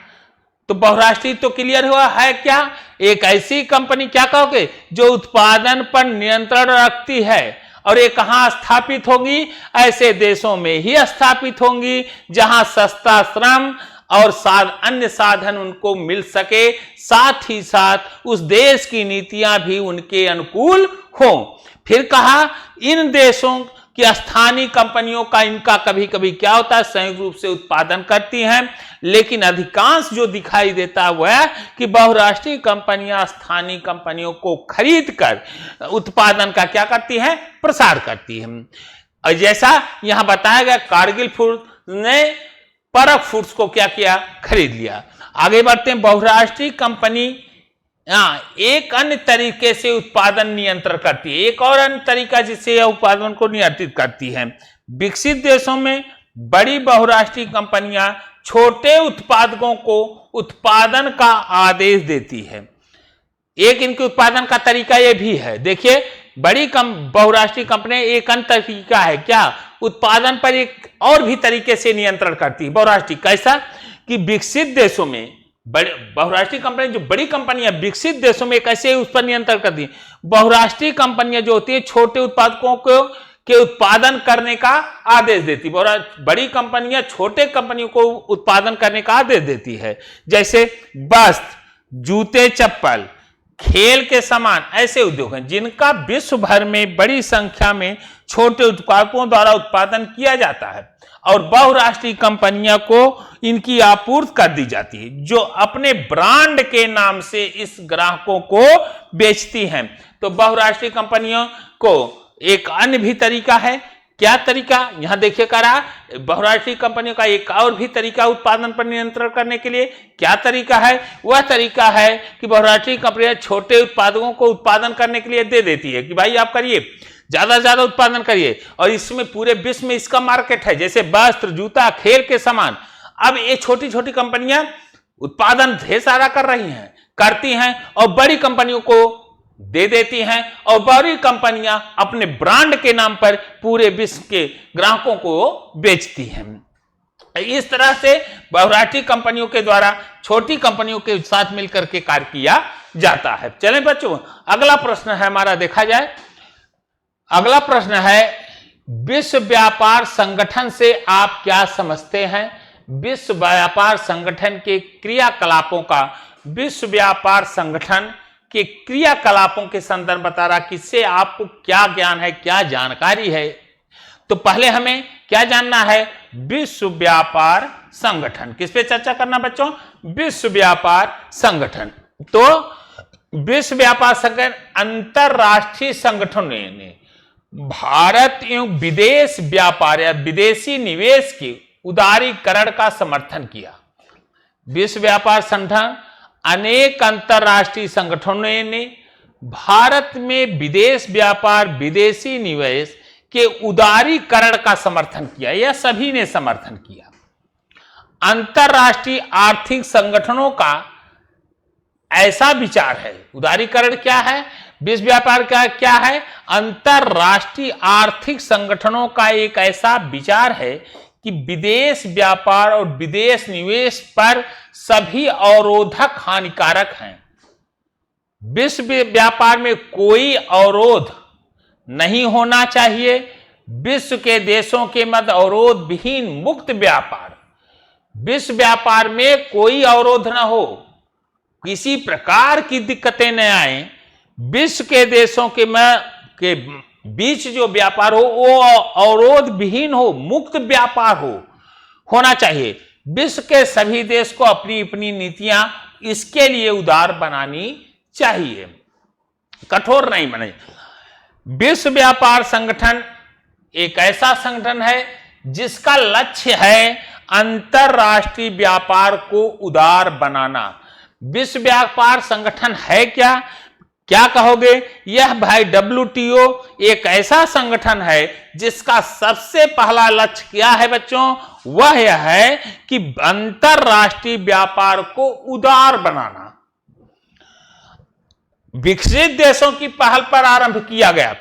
तो बहुराष्ट्रीय तो क्लियर हुआ है, क्या एक ऐसी कंपनी, क्या कहोगे, जो उत्पादन पर नियंत्रण रखती है और ये कहां स्थापित होगी, ऐसे देशों में ही स्थापित होंगी जहां सस्ता श्रम और अन्य साधन उनको मिल सके, साथ ही साथ उस देश की नीतियां भी उनके अनुकूल हो। फिर कहा इन देशों कि स्थानीय कंपनियों का इनका कभी कभी क्या होता है, संयुक्त रूप से उत्पादन करती हैं, लेकिन अधिकांश जो दिखाई देता है वह कि बहुराष्ट्रीय कंपनियां स्थानीय कंपनियों को खरीद कर उत्पादन का क्या करती हैं, प्रसार करती हैं। और जैसा यहां बताया गया कारगिल फूड ने परक फूड्स को क्या किया, खरीद लिया। आगे बढ़ते हैं, बहुराष्ट्रीय कंपनी एक अन्य तरीके से उत्पादन नियंत्रण करती है, एक और अन्य तरीका जिससे यह उत्पादन को नियंत्रित करती है। विकसित देशों में बड़ी बहुराष्ट्रीय कंपनियां छोटे उत्पादकों को उत्पादन का आदेश देती है। एक इनके उत्पादन का तरीका यह भी है, देखिए बड़ी बहुराष्ट्रीय कंपनी एक अन्य तरीका है, क्या, उत्पादन पर एक और भी तरीके से नियंत्रण करती है बहुराष्ट्रीय। कैसा कि विकसित देशों में बड़े बहुराष्ट्रीय कंपनी, जो बड़ी कंपनियां विकसित देशों में कैसे उस पर नियंत्रण करती है। बहुराष्ट्रीय कंपनियां जो होती है छोटे उत्पादकों को के उत्पादन करने का आदेश देती है। बड़ी कंपनियां छोटे कंपनियों को उत्पादन करने का आदेश देती है, जैसे वस्त्र, जूते, चप्पल, खेल के सामान, ऐसे उद्योग हैं जिनका विश्व भर में बड़ी संख्या में छोटे उत्पादकों द्वारा उत्पादन किया जाता है और बहुराष्ट्रीय कंपनियों को इनकी आपूर्ति कर दी जाती है, जो अपने ब्रांड के नाम से इस ग्राहकों को बेचती हैं। तो बहुराष्ट्रीय कंपनियों को एक अन्य भी तरीका है। क्या तरीका? यहां देखिए कह रहा, बहुराष्ट्रीय कंपनियों का एक और भी तरीका उत्पादन पर नियंत्रण करने के लिए। क्या तरीका है? वह तरीका है कि बहुराष्ट्रीय कंपनियां छोटे उत्पादकों को उत्पादन करने के लिए दे देती है कि भाई आप करिए, ज्यादा से ज्यादा उत्पादन करिए, और इसमें पूरे विश्व में इसका मार्केट है, जैसे वस्त्र, जूता, खेल के सामान। अब ये छोटी छोटी कंपनियां उत्पादन ढेर सारा करती हैं और बड़ी कंपनियों को दे देती हैं, और बड़ी कंपनियां अपने ब्रांड के नाम पर पूरे विश्व के ग्राहकों को बेचती हैं। इस तरह से बहुराष्ट्रीय कंपनियों के द्वारा छोटी कंपनियों के साथ मिलकर के कार्य किया जाता है। चलें बच्चों, अगला प्रश्न है हमारा, देखा जाए। अगला प्रश्न है, विश्व व्यापार संगठन से आप क्या समझते हैं? विश्व व्यापार संगठन के क्रियाकलापों का, विश्व व्यापार संगठन के क्रियाकलापों के संदर्भ बता रहा कि इससे आपको क्या ज्ञान है, क्या जानकारी है। तो पहले हमें क्या जानना है? विश्व व्यापार संगठन। किस पे चर्चा करना बच्चों? विश्व व्यापार संगठन। तो विश्व व्यापार संगठन अंतरराष्ट्रीय संगठनों ने भारत एवं विदेश व्यापार या विदेशी निवेश के उदारीकरण का समर्थन किया। विश्व व्यापार संगठन अनेक अंतरराष्ट्रीय संगठनों ने भारत में विदेश व्यापार, विदेशी निवेश के उदारीकरण का समर्थन किया, यह सभी ने समर्थन किया। अंतरराष्ट्रीय आर्थिक संगठनों का ऐसा विचार है, उदारीकरण क्या है, विश्व व्यापार का क्या है, अंतरराष्ट्रीय आर्थिक संगठनों का एक ऐसा विचार है कि विदेश व्यापार और विदेश निवेश पर सभी अवरोधक हानिकारक हैं। विश्व व्यापार में कोई अवरोध नहीं होना चाहिए। विश्व के देशों के मध्य अवरोध विहीन मुक्त व्यापार, विश्व व्यापार में कोई अवरोध न हो, किसी प्रकार की दिक्कतें न आए, विश्व के देशों के बीच जो व्यापार हो वो अवरोध विहीन हो, मुक्त व्यापार होना चाहिए। विश्व के सभी देश को अपनी अपनी नीतियां इसके लिए उदार बनानी चाहिए, कठोर नहीं बने। विश्व व्यापार संगठन एक ऐसा संगठन है जिसका लक्ष्य है अंतरराष्ट्रीय व्यापार को उदार बनाना। विश्व व्यापार संगठन है क्या कहोगे? यह भाई WTO एक ऐसा संगठन है जिसका सबसे पहला लक्ष्य क्या है बच्चों? वह यह है कि अंतरराष्ट्रीय व्यापार को उदार बनाना। विकसित देशों की पहल पर आरंभ किया गया,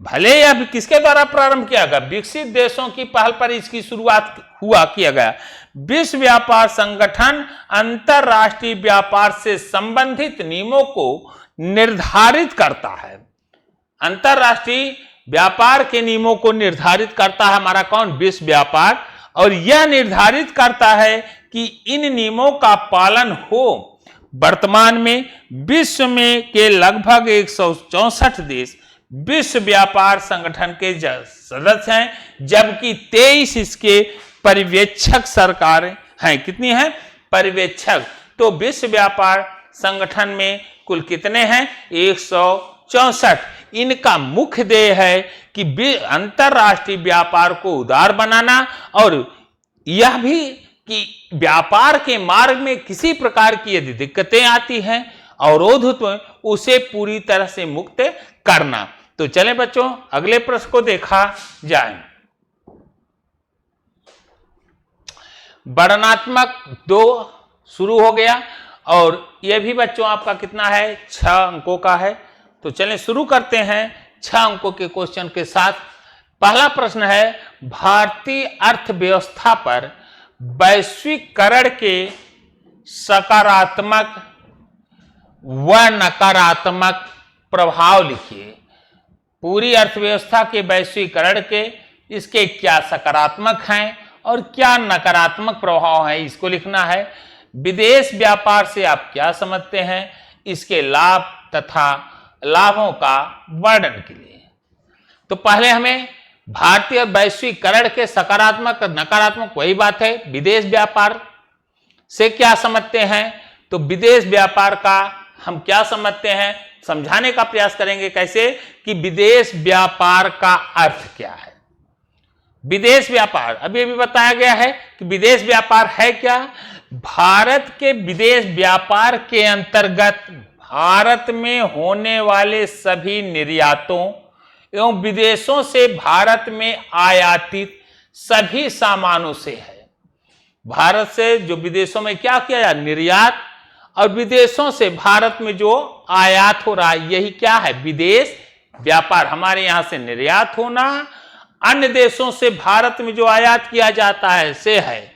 भले यह किसके द्वारा प्रारंभ किया गया? विकसित देशों की पहल पर इसकी शुरुआत किया गया। विश्व व्यापार संगठन अंतरराष्ट्रीय व्यापार से संबंधित नियमों को निर्धारित करता है। अंतरराष्ट्रीय व्यापार के नियमों को निर्धारित करता है हमारा कौन? विश्व व्यापार। और यह निर्धारित करता है कि इन नियमों का पालन हो। वर्तमान में विश्व में के लगभग 164 देश विश्व व्यापार संगठन के सदस्य हैं, जबकि 23 इसके पर्यवेक्षक सरकारें हैं। कितनी हैं? पर्यवेक्षक। तो विश्व व्यापार संगठन में कुल कितने हैं? 164। इनका मुख्य ध्येय है कि अंतरराष्ट्रीय व्यापार को उदार बनाना और यह भी कि व्यापार के मार्ग में किसी प्रकार की यदि दिक्कतें आती हैं, अवरोध होते हैं, उसे पूरी तरह से मुक्त करना। तो चलें बच्चों अगले प्रश्न को देखा जाए। वर्णनात्मक 2 शुरू हो गया और यह भी बच्चों आपका कितना है? 6 अंकों का है। तो चलें शुरू करते हैं 6 अंकों के क्वेश्चन के साथ। पहला प्रश्न है, भारतीय अर्थव्यवस्था पर वैश्वीकरण के सकारात्मक व नकारात्मक प्रभाव लिखिए। पूरी अर्थव्यवस्था के वैश्वीकरण के इसके क्या सकारात्मक हैं और क्या नकारात्मक प्रभाव हैं, इसको लिखना है। विदेश व्यापार से आप क्या समझते हैं, इसके लाभ तथा लाभों का वर्णन के लिए। तो पहले हमें भारतीय वैश्वीकरण के सकारात्मक नकारात्मक वही बात है। विदेश व्यापार से क्या समझते हैं, तो विदेश व्यापार का हम क्या समझते हैं समझाने का प्रयास करेंगे। कैसे कि विदेश व्यापार का अर्थ क्या है। विदेश व्यापार अभी बताया गया है कि विदेश व्यापार है क्या। भारत के विदेश व्यापार के अंतर्गत भारत में होने वाले सभी निर्यातों एवं विदेशों से भारत में आयातित सभी सामानों से है। भारत से जो विदेशों में क्या किया जाए, निर्यात, और विदेशों से भारत में जो आयात हो रहा है, यही क्या है, विदेश व्यापार। हमारे यहां से निर्यात होना, अन्य देशों से भारत में जो आयात किया जाता है से है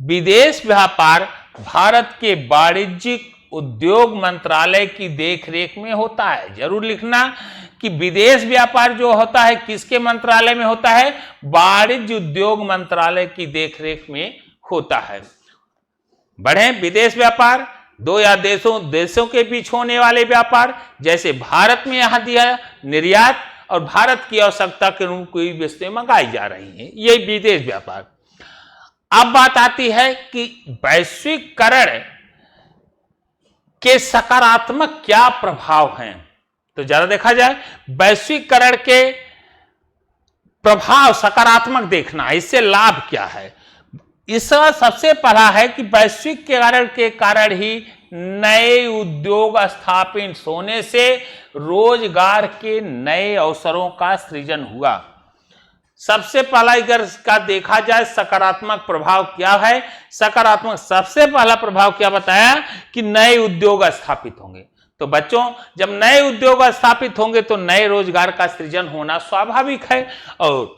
विदेश व्यापार। भारत के वाणिज्यिक उद्योग मंत्रालय की देखरेख में होता है। जरूर लिखना कि विदेश व्यापार जो होता है किसके मंत्रालय में होता है, वाणिज्य उद्योग मंत्रालय की देखरेख में होता है। बढ़े विदेश व्यापार, दो या देशों के बीच होने वाले व्यापार, जैसे भारत में यहां दिया निर्यात और भारत की आवश्यकता के अनुरूप कोई वस्तुएं मंगाई जा रही हैं, यही विदेश व्यापार। अब बात आती है कि वैश्वीकरण के सकारात्मक क्या प्रभाव हैं। तो जरा देखा जाए वैश्वीकरण के प्रभाव सकारात्मक देखना है, इससे लाभ क्या है। इसका सबसे पहला है कि वैश्वीकरण के कारण ही नए उद्योग स्थापित होने से रोजगार के नए अवसरों का सृजन हुआ। सबसे पहला अगर इसका देखा जाए सकारात्मक प्रभाव क्या है, सकारात्मक सबसे पहला प्रभाव क्या बताया कि नए उद्योग स्थापित होंगे। तो बच्चों जब नए उद्योग स्थापित होंगे तो नए रोजगार का सृजन होना स्वाभाविक है और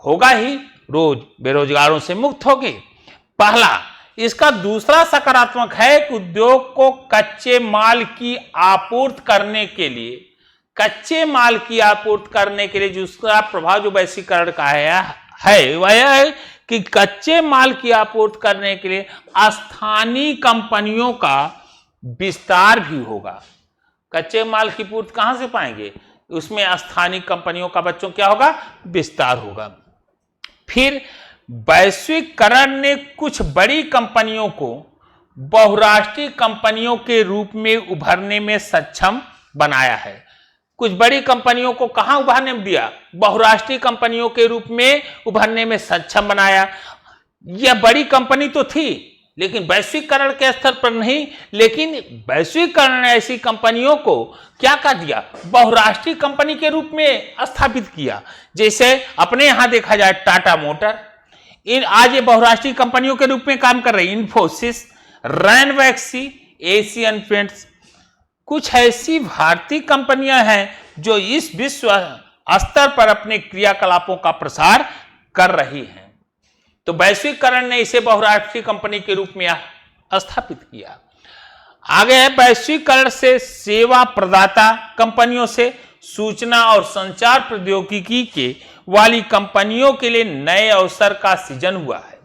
होगा ही, रोज बेरोजगारों से मुक्त होगी। पहला इसका दूसरा सकारात्मक है कि उद्योग को कच्चे माल की आपूर्ति करने के लिए, कच्चे माल की आपूर्ति करने के लिए दूसरा प्रभाव जो वैश्वीकरण का है वह है कि कच्चे माल की आपूर्ति करने के लिए स्थानीय कंपनियों का विस्तार भी होगा। कच्चे माल की पूर्ति कहां से पाएंगे, उसमें स्थानीय कंपनियों का बच्चों क्या होगा, विस्तार होगा। फिर वैश्वीकरण ने कुछ बड़ी कंपनियों को बहुराष्ट्रीय कंपनियों के रूप में उभरने में सक्षम बनाया है। कुछ बड़ी कंपनियों को कहां उभरने में दिया, बहुराष्ट्रीय कंपनियों के रूप में उभरने में सक्षम बनाया। यह बड़ी कंपनी तो थी लेकिन वैश्वीकरण के स्तर पर नहीं, लेकिन वैश्वीकरण ने ऐसी कंपनियों को क्या कर दिया, बहुराष्ट्रीय कंपनी के रूप में स्थापित किया। जैसे अपने यहां देखा जाए टाटा मोटर, इन आज ये बहुराष्ट्रीय कंपनियों के रूप में काम कर रही। इन्फोसिस, रैनवैक्सी, एशियन पेंट्स, कुछ ऐसी भारतीय कंपनियां हैं जो इस विश्व स्तर पर अपने क्रियाकलापों का प्रसार कर रही हैं। तो वैश्वीकरण ने इसे बहुराष्ट्रीय कंपनी के रूप में स्थापित किया। आगे है वैश्वीकरण से सेवा प्रदाता कंपनियों से सूचना और संचार प्रौद्योगिकी के वाली कंपनियों के लिए नए अवसर का सृजन हुआ है।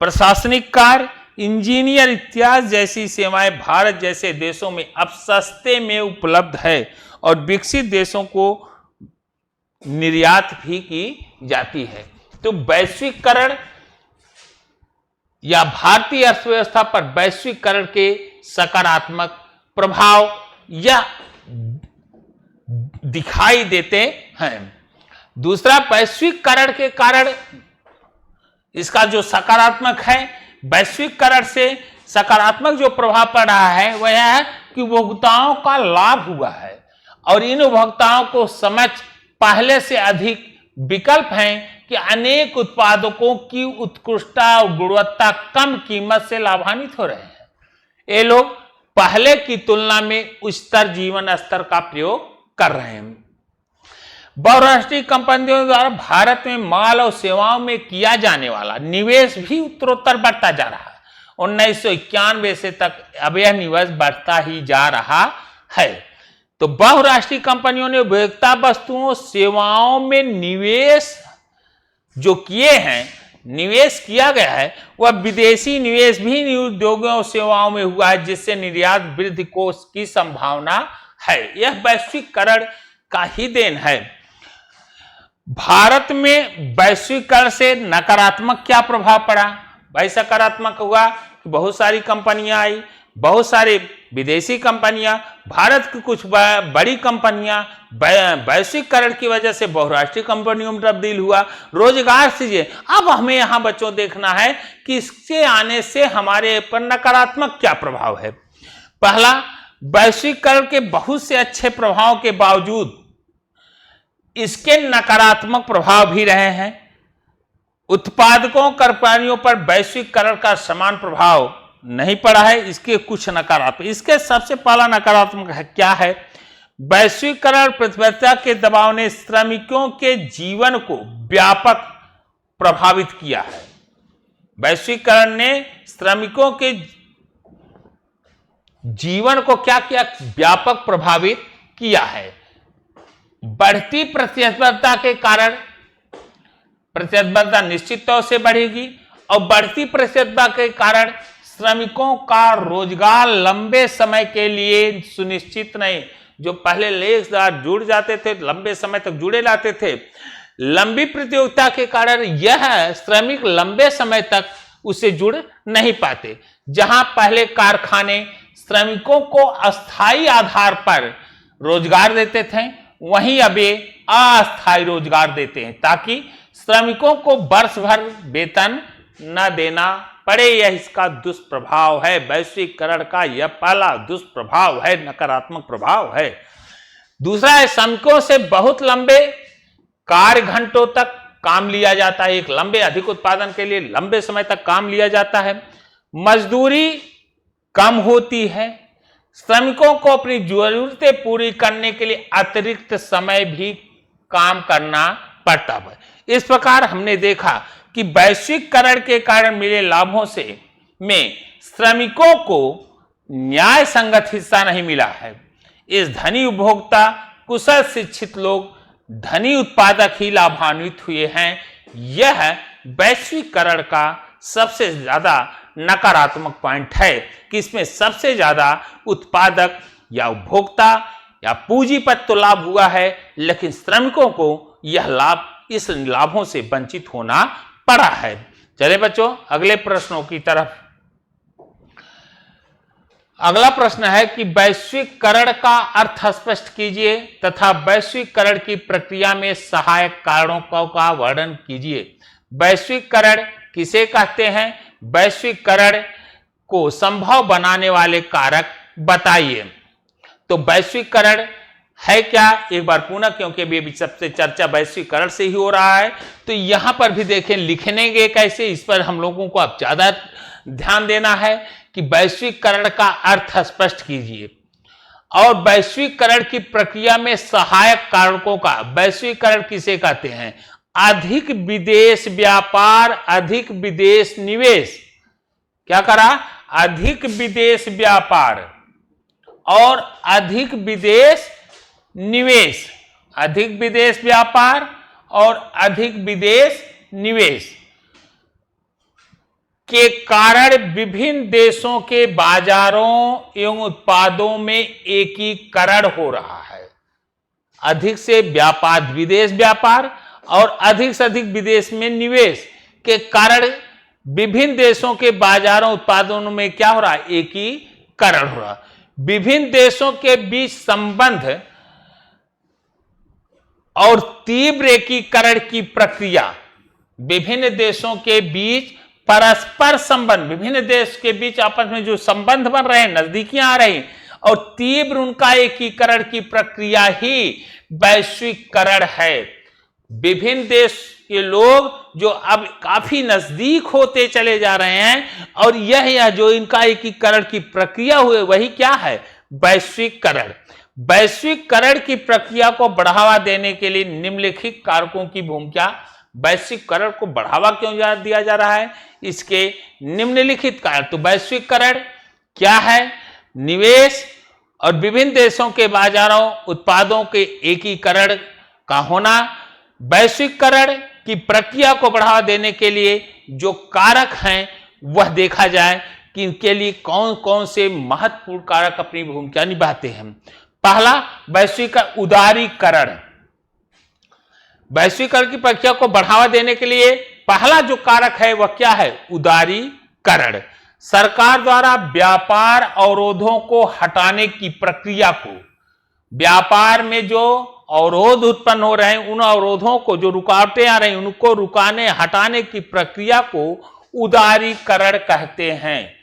प्रशासनिक कार्य, इंजीनियर इत्यादि जैसी सेवाएं भारत जैसे देशों में अब सस्ते में उपलब्ध है और विकसित देशों को निर्यात भी की जाती है। तो वैश्वीकरण या भारतीय अर्थव्यवस्था पर वैश्वीकरण के सकारात्मक प्रभाव या दिखाई देते हैं। दूसरा, वैश्वीकरण के कारण इसका जो सकारात्मक है, वैश्वीकरण से सकारात्मक जो प्रभाव पड़ रहा है वह है कि उपभोक्ताओं का लाभ हुआ है और इन उपभोक्ताओं को समझ पहले से अधिक विकल्प हैं कि अनेक उत्पादकों की उत्कृष्टता और गुणवत्ता कम कीमत से लाभान्वित हो रहे हैं। ये लोग पहले की तुलना में उच्चतर जीवन स्तर का प्रयोग कर रहे हैं। बहुराष्ट्रीय कंपनियों द्वारा भारत में माल और सेवाओं में किया जाने वाला निवेश भी उत्तरोत्तर बढ़ता जा रहा है। 1991 से तक अब यह निवेश बढ़ता ही जा रहा है। तो बहुराष्ट्रीय कंपनियों ने उपभोक्ता वस्तुओं सेवाओं में निवेश जो किए हैं, निवेश किया गया है, वह विदेशी निवेश भी इन उद्योगों और सेवाओं में हुआ है, जिससे निर्यात वृद्धि की संभावना है। यह वैश्वीकरण का ही देन है। भारत में वैश्वीकरण से नकारात्मक क्या प्रभाव पड़ा? भाई सकारात्मक हुआ कि बहुत सारी कंपनियां आई, बहुत सारे विदेशी कंपनियां, भारत की कुछ बड़ी कंपनियां वैश्वीकरण की वजह से बहुराष्ट्रीय कंपनियों में तब्दील हुआ, रोजगार सृजे। अब हमें यहां बच्चों देखना है कि इसके आने से हमारे पर नकारात्मक क्या प्रभाव है। पहला, वैश्वीकरण के बहुत से अच्छे प्रभावों के बावजूद इसके नकारात्मक प्रभाव भी रहे हैं। उत्पादकों कंपनियों पर वैश्वीकरण का समान प्रभाव नहीं पड़ा है, इसके कुछ नकारात्मक। इसके सबसे पहला नकारात्मक है क्या है? वैश्वीकरण प्रतिस्पर्धा के दबाव ने श्रमिकों के जीवन को व्यापक प्रभावित किया है। वैश्वीकरण ने श्रमिकों के जीवन को क्या किया? व्यापक प्रभावित किया है। बढ़ती प्रतिस्पर्धा के कारण प्रतिस्पर्धा निश्चित तौर से बढ़ेगी और बढ़ती प्रतिस्पर्धा के कारण श्रमिकों का रोजगार लंबे समय के लिए सुनिश्चित नहीं। जो पहले लेखदार जुड़ जाते थे, लंबे समय तक जुड़े रहते थे, लंबी प्रतियोगिता के कारण यह श्रमिक लंबे समय तक उससे जुड़ नहीं पाते। जहां पहले कारखाने श्रमिकों को अस्थायी आधार पर रोजगार देते थे, वहीं अब ये अस्थायी रोजगार देते हैं ताकि श्रमिकों को वर्ष भर वेतन न देना पड़े। यह इसका दुष्प्रभाव है। वैश्वीकरण का यह पहला दुष्प्रभाव है, नकारात्मक प्रभाव है। दूसरा है, श्रमिकों से बहुत लंबे कार्य घंटों तक काम लिया जाता है। एक लंबे अधिक उत्पादन के लिए लंबे समय तक काम लिया जाता है। मजदूरी कम होती है। श्रमिकों को अपनी जरूरतें पूरी करने के लिए अतिरिक्त समय भी काम करना पड़ता है। इस प्रकार हमने देखा कि वैश्वीकरण के कारण मिले लाभों से में श्रमिकों को न्याय संगत हिस्सा नहीं मिला है। इस धनी उपभोक्ता, कुशल शिक्षित लोग, धनी उत्पादक ही लाभान्वित हुए हैं। यह वैश्वीकरण का सबसे ज्यादा नकारात्मक पॉइंट है कि इसमें सबसे ज्यादा उत्पादक या उपभोक्ता या पूंजीपति तो लाभ हुआ है, लेकिन श्रमिकों को यह लाभ, इस लाभों से वंचित होना पड़ा है। चले बच्चों अगले प्रश्नों की तरफ। अगला प्रश्न है कि वैश्वीकरण का अर्थ स्पष्ट कीजिए तथा वैश्वीकरण की प्रक्रिया में सहायक कारणों का वर्णन कीजिए। वैश्वीकरण किसे कहते हैं? वैश्वीकरण को संभव बनाने वाले कारक बताइए। तो वैश्वीकरण है क्या, एक बार पुनः, क्योंकि अभी सबसे चर्चा वैश्वीकरण से ही हो रहा है, तो यहां पर भी देखें लिखने कैसे, इस पर हम लोगों को अब ज्यादा ध्यान देना है कि वैश्वीकरण का अर्थ स्पष्ट कीजिए और वैश्वीकरण की प्रक्रिया में सहायक कारकों का। वैश्वीकरण किसे कहते हैं? अधिक विदेश व्यापार, अधिक विदेश निवेश। क्या करा? अधिक विदेश व्यापार और अधिक विदेश निवेश। अधिक विदेश व्यापार और अधिक विदेश निवेश के कारण विभिन्न देशों के बाजारों एवं उत्पादों में एकीकरण हो रहा है। अधिक से व्यापार, विदेश व्यापार और अधिक से अधिक विदेश में निवेश के कारण विभिन्न देशों के बाजारों उत्पादों में क्या हो रहा है? एकीकरण हो रहा है। विभिन्न देशों के बीच संबंध और तीव्र एकीकरण की प्रक्रिया। विभिन्न देशों के बीच परस्पर संबंध, विभिन्न देश के बीच आपस में जो संबंध बन रहे हैं, नजदीकियां आ रही और तीव्र उनका एकीकरण की प्रक्रिया ही वैश्वीकरण है। विभिन्न देश के लोग जो अब काफी नजदीक होते चले जा रहे हैं और यह जो इनका एकीकरण की प्रक्रिया हुए, वही क्या है? वैश्वीकरण। वैश्वीकरण की प्रक्रिया को बढ़ावा देने के लिए निम्नलिखित कारकों की भूमिका। वैश्वीकरण को बढ़ावा क्यों दिया जा रहा है? इसके निम्नलिखित कारक। तो वैश्वीकरण क्या है? निवेश और विभिन्न देशों के बाजारों उत्पादों के एकीकरण का होना, वैश्वीकरण की प्रक्रिया को बढ़ावा देने के लिए जो कारक हैं वह देखा जाए कि इनके लिए कौन कौन से महत्वपूर्ण कारक अपनी भूमिका निभाते हैं। पहला, वैश्वीकरण उदारीकरण। वैश्वीकरण की प्रक्रिया को बढ़ावा देने के लिए पहला जो कारक है वह क्या है? उदारीकरण। सरकार द्वारा व्यापार अवरोधों को हटाने की प्रक्रिया को, व्यापार में जो अवरोध उत्पन्न हो रहे हैं उन अवरोधों को, जो रुकावटें आ रही हैं उनको रुकाने हटाने की प्रक्रिया को उदारीकरण कहते हैं।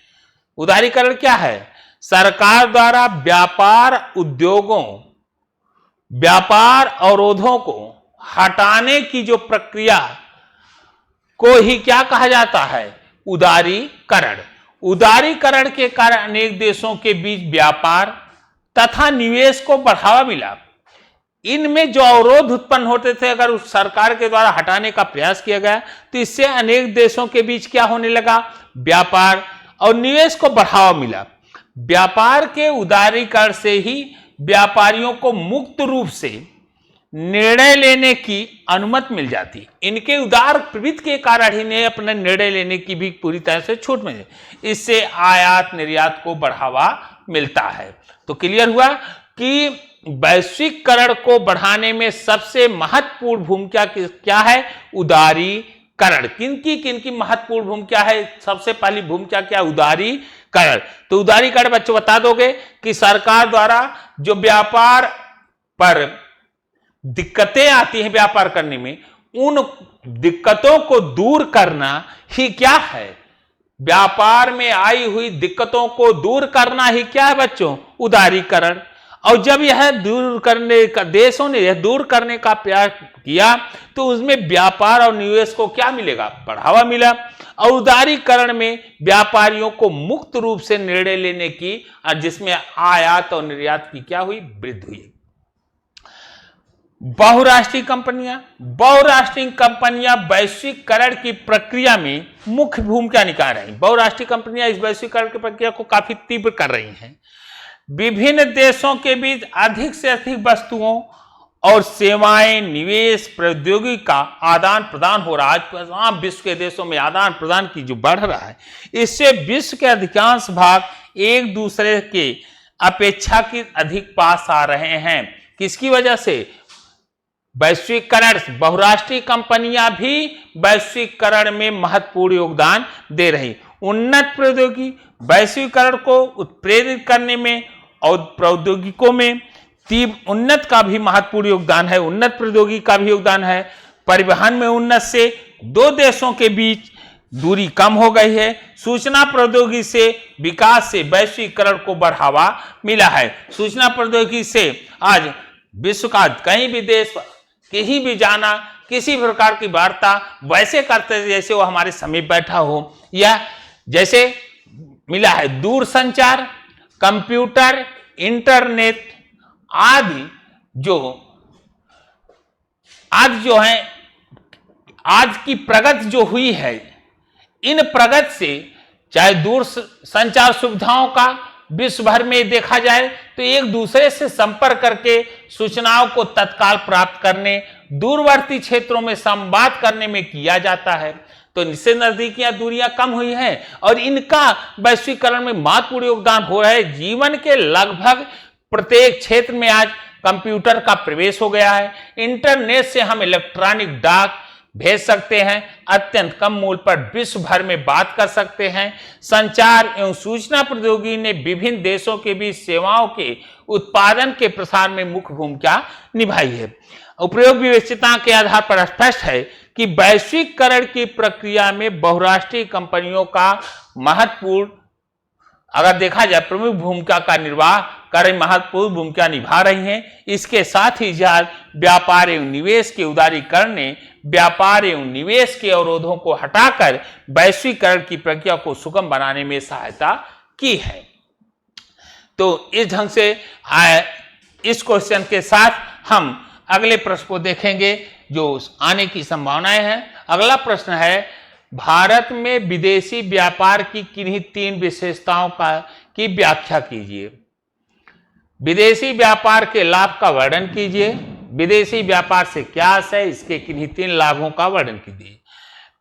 उदारीकरण क्या है? सरकार द्वारा व्यापार उद्योगों, व्यापार अवरोधों को हटाने की जो प्रक्रिया को ही क्या कहा जाता है? उदारीकरण। उदारीकरण के कारण अनेक देशों के बीच व्यापार तथा निवेश को बढ़ावा मिला। इनमें जो अवरोध उत्पन्न होते थे अगर उस सरकार के द्वारा हटाने का प्रयास किया गया तो इससे अनेक देशों के बीच क्या होने लगा? व्यापार और निवेश को बढ़ावा मिला। व्यापार के उदारीकरण से ही व्यापारियों को मुक्त रूप से निर्णय लेने की अनुमति मिल जाती। इनके उदार प्रवृत्ति के कारण ही इन्हें अपने निर्णय लेने की भी पूरी तरह से छूट मिले। इससे आयात निर्यात को बढ़ावा मिलता है। तो क्लियर हुआ कि वैश्वीकरण को बढ़ाने में सबसे महत्वपूर्ण भूमिका क्या है? उदारीकरण। किनकी महत्वपूर्ण भूमिका है? सबसे पहली भूमिका क्या? उदारीकरण। तो उदारीकरण बच्चों बता दोगे कि सरकार द्वारा जो व्यापार पर दिक्कतें आती हैं व्यापार करने में, उन दिक्कतों को दूर करना ही क्या है? व्यापार में आई हुई दिक्कतों को दूर करना ही क्या है बच्चों? उदारीकरण। और जब यह दूर करने का, देशों ने यह दूर करने का प्रयास किया तो उसमें व्यापार और निवेश को क्या मिलेगा? बढ़ावा मिला। और उदारीकरण में व्यापारियों को मुक्त रूप से निर्णय लेने की, जिसमें आयात और निर्यात की क्या हुई? वृद्धि हुई। बहुराष्ट्रीय कंपनियां वैश्वीकरण की प्रक्रिया में मुख्य भूमिका निभा रही। बहुराष्ट्रीय कंपनियां इस वैश्वीकरण की प्रक्रिया को काफी तीव्र कर रही हैं। विभिन्न देशों के बीच अधिक से अधिक वस्तुओं और सेवाएं, निवेश, प्रौद्योगिकी का आदान प्रदान हो रहा है। आज विश्व के देशों में आदान प्रदान की जो बढ़ रहा है, इससे विश्व के अधिकांश भाग एक दूसरे के अपेक्षाकृत अधिक पास आ रहे हैं। किसकी वजह से? वैश्वीकरण। बहुराष्ट्रीय कंपनियां भी वैश्वीकरण में महत्वपूर्ण योगदान दे रही। उन्नत प्रौद्योगिकी वैश्वीकरण को उत्प्रेरित करने में और प्रौद्योगिकों में तीव्र उन्नत का भी महत्वपूर्ण योगदान है। उन्नत प्रौद्योगिकी का भी योगदान है। परिवहन में उन्नत से दो देशों के बीच दूरी कम हो गई है। सूचना प्रौद्योगिकी से विकास से वैश्वीकरण को बढ़ावा मिला है। सूचना प्रौद्योगिकी से आज विश्व का कहीं भी देश, कहीं भी जाना, किसी प्रकार की वार्ता वैसे करते जैसे वो हमारे समीप बैठा हो, या जैसे मिला है दूरसंचार, कंप्यूटर, इंटरनेट आदि जो है आज की प्रगति जो हुई है, इन प्रगति से चाहे दूर संचार सुविधाओं का विश्व भर में देखा जाए तो एक दूसरे से संपर्क करके सूचनाओं को तत्काल प्राप्त करने, दूरवर्ती क्षेत्रों में संवाद करने में किया जाता है। तो इससे नजदीकियां दूरियां कम हुई हैं और इनका वैश्वीकरण में महत्वपूर्ण योगदान हो रहा है। जीवन के लगभग प्रत्येक क्षेत्र में आज कंप्यूटर का प्रवेश हो गया है। इंटरनेट से हम इलेक्ट्रॉनिक डाक भेज सकते हैं, अत्यंत कम मूल्य पर विश्व भर में बात कर सकते हैं। संचार एवं सूचना प्रौद्योगिकी ने विभिन्न देशों के बीच सेवाओं के उत्पादन के प्रसार में मुख्य भूमिका निभाई है। उपयोग विवेचना के आधार पर स्पष्ट है कि वैश्वीकरण की प्रक्रिया में बहुराष्ट्रीय कंपनियों का महत्वपूर्ण, अगर देखा जाए, प्रमुख भूमिका का निर्वाह कर रही, महत्वपूर्ण भूमिका निभा रही हैं। इसके साथ ही व्यापार एवं निवेश के उदारीकरण ने व्यापार एवं निवेश के अवरोधों को हटाकर वैश्वीकरण की प्रक्रिया को सुगम बनाने में सहायता की है। तो इस ढंग से इस क्वेश्चन के साथ हम अगले प्रश्न को देखेंगे जो आने की संभावनाएं हैं। अगला प्रश्न है, भारत में विदेशी व्यापार की किन्हीं 3 विशेषताओं की व्याख्या कीजिए। विदेशी व्यापार के लाभ का वर्णन कीजिए। विदेशी व्यापार से क्या आशय, इसके किन्हीं 3 लाभों का वर्णन कीजिए।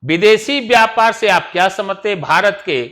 विदेशी व्यापार से आप क्या समझते हैं, भारत के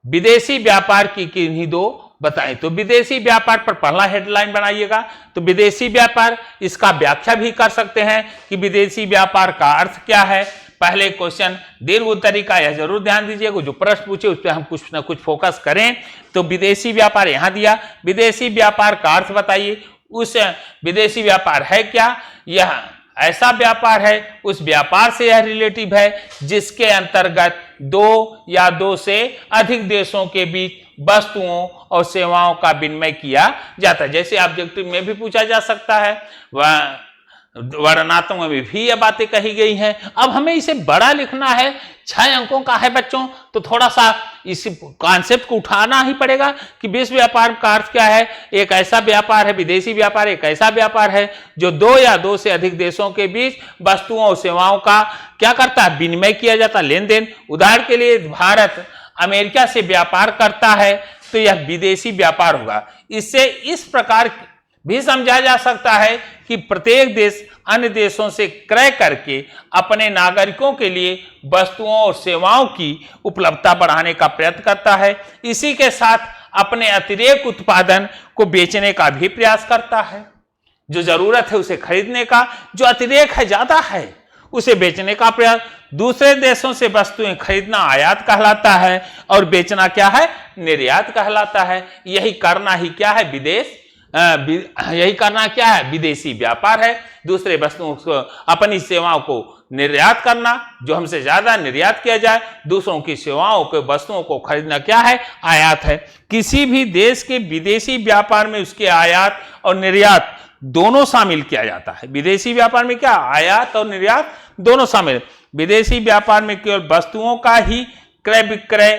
विदेशी व्यापार की किन्हीं 2 बताएं। तो विदेशी व्यापार पर पहला हेडलाइन बनाइएगा। तो विदेशी व्यापार, इसका व्याख्या भी कर सकते हैं कि विदेशी व्यापार का अर्थ क्या है। पहले क्वेश्चन दीर्घ उत्तरी का यह जरूर ध्यान दीजिएगा, जो प्रश्न पूछे उस पर हम कुछ ना कुछ फोकस करें। तो विदेशी व्यापार यहां दिया, विदेशी व्यापार का अर्थ बताइए। उस विदेशी व्यापार है क्या, यह ऐसा व्यापार है, उस व्यापार से यह रिलेटिव है जिसके अंतर्गत 2 या 2 से अधिक देशों के बीच वस्तुओं और सेवाओं का विनिमय किया जाता है। जैसे ऑब्जेक्टिव में भी पूछा जा सकता है, वह वर्णनात्मक में भी यह बातें कही गई हैं। अब हमें इसे बड़ा लिखना है, 6 अंकों का है बच्चों, तो थोड़ा सा इस कॉन्सेप्ट को उठाना ही पड़ेगा कि विश्व व्यापार का अर्थ क्या है। एक ऐसा व्यापार है, विदेशी व्यापार एक ऐसा व्यापार है जो 2 या 2 से अधिक देशों के बीच वस्तुओं और सेवाओं का क्या करता है, विनिमय किया जाता है, लेन देन। उदाहरण के लिए भारत अमेरिका से व्यापार करता है तो यह विदेशी व्यापार होगा। इससे इस प्रकार भी समझा जा सकता है कि प्रत्येक देश अन्य देशों से क्रय करके अपने नागरिकों के लिए वस्तुओं और सेवाओं की उपलब्धता बढ़ाने का प्रयत्न करता है। इसी के साथ अपने अतिरेक उत्पादन को बेचने का भी प्रयास करता है। जो जरूरत है उसे खरीदने का, जो अतिरेक है, ज्यादा है, उसे बेचने का प्रयास। दूसरे देशों से वस्तुएं खरीदना आयात कहलाता है और बेचना क्या है, निर्यात कहलाता है। यही करना ही क्या है, यही करना क्या है, विदेशी व्यापार है। दूसरे वस्तुओं को, अपनी सेवाओं को निर्यात करना, जो हमसे ज्यादा निर्यात किया जाए, दूसरों की सेवाओं को, वस्तुओं को खरीदना क्या है, आयात है। किसी भी देश के विदेशी व्यापार में उसके आयात और निर्यात दोनों शामिल किया जाता है। विदेशी व्यापार में क्या, आयात और निर्यात दोनों शामिल। विदेशी व्यापार में केवल वस्तुओं का ही क्रय विक्रय,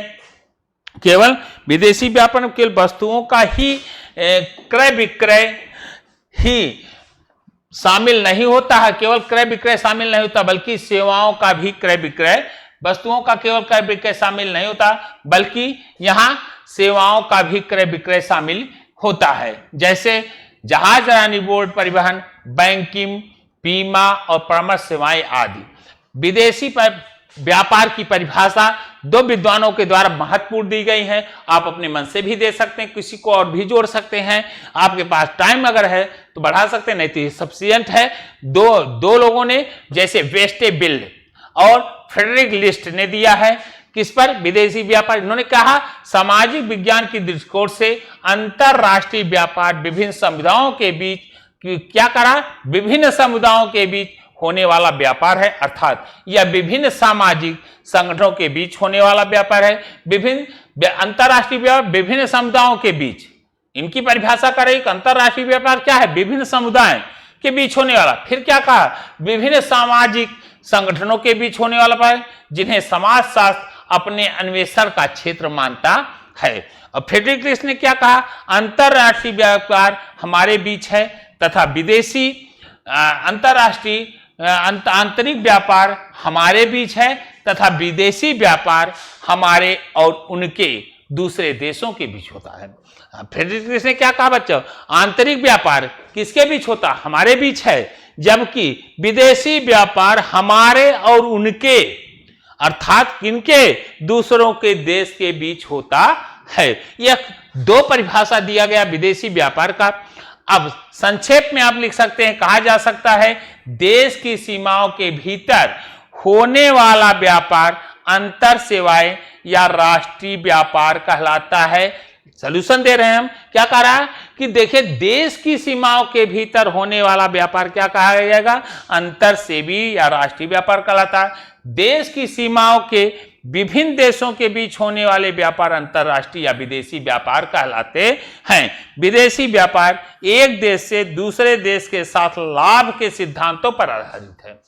केवल विदेशी व्यापार में केवल वस्तुओं का ही क्रय विक्रय ही शामिल नहीं होता है, केवल क्रय विक्रय शामिल नहीं होता, बल्कि सेवाओं का भी क्रय विक्रय, वस्तुओं का केवल क्रय विक्रय शामिल नहीं होता, बल्कि यहां सेवाओं का भी क्रय विक्रय शामिल होता है। जैसे जहाज रानी बोर्ड परिवहन, बैंकिंग, बीमा और परामर्श सेवाएं आदि। विदेशी व्यापार की परिभाषा 2 विद्वानों के द्वारा महत्वपूर्ण दी गई है। आप अपने मन से भी दे सकते हैं, किसी को और भी जोड़ सकते हैं। आपके पास टाइम अगर है तो बढ़ा सकते हैं, नहीं तो सफिशिएंट है। दो लोगों ने, जैसे वेस्टेबिल्ड और फ्रेडरिक लिस्ट ने दिया है, किस पर, विदेशी व्यापार। इन्होंने कहा सामाजिक विज्ञान की दृष्टिकोण से अंतरराष्ट्रीय व्यापार विभिन्न समुदायों के बीच क्या करा, विभिन्न समुदायों के बीच होने वाला व्यापार है, अर्थात यह विभिन्न सामाजिक संगठनों के बीच होने वाला व्यापार है। विभिन्न अंतरराष्ट्रीय व्यापार विभिन्न समुदायों के बीच, इनकी परिभाषा करें। अंतरराष्ट्रीय व्यापार क्या है, विभिन्न समुदाय के बीच होने वाला। फिर क्या कहा, विभिन्न सामाजिक संगठनों के बीच होने वाला व्यापार, जिन्हें समाजशास्त्र अपने अन्वेषण का क्षेत्र मानता है। और फ्रेडरिक लिस्ट ने क्या कहा, अंतरराष्ट्रीय व्यापार हमारे बीच है तथा विदेशी अंतरराष्ट्रीय आंतरिक व्यापार हमारे बीच है तथा विदेशी व्यापार हमारे और उनके दूसरे देशों के बीच होता है। फ्रेडरिक लिस्ट ने क्या कहा बच्चों, आंतरिक व्यापार किसके बीच होता, हमारे बीच है, जबकि विदेशी व्यापार हमारे और उनके, अर्थात किनके, दूसरों के देश के बीच होता है। यह 2 परिभाषा दिया गया विदेशी व्यापार का। अब संक्षेप में आप लिख सकते हैं, कहा जा सकता है देश की सीमाओं के भीतर होने वाला व्यापार अंतर सेवाएं या राष्ट्रीय व्यापार कहलाता है। सॉल्यूशन दे रहे हैं हम, क्या कह रहा है कि देखिए देश की सीमाओं के भीतर होने वाला व्यापार क्या कहा जाएगा, अंतर सेवी या राष्ट्रीय व्यापार कहलाता है। देश की सीमाओं के विभिन्न देशों के बीच होने वाले व्यापार अंतरराष्ट्रीय या विदेशी व्यापार कहलाते हैं। विदेशी व्यापार एक देश से दूसरे देश के साथ लाभ के सिद्धांतों पर आधारित है।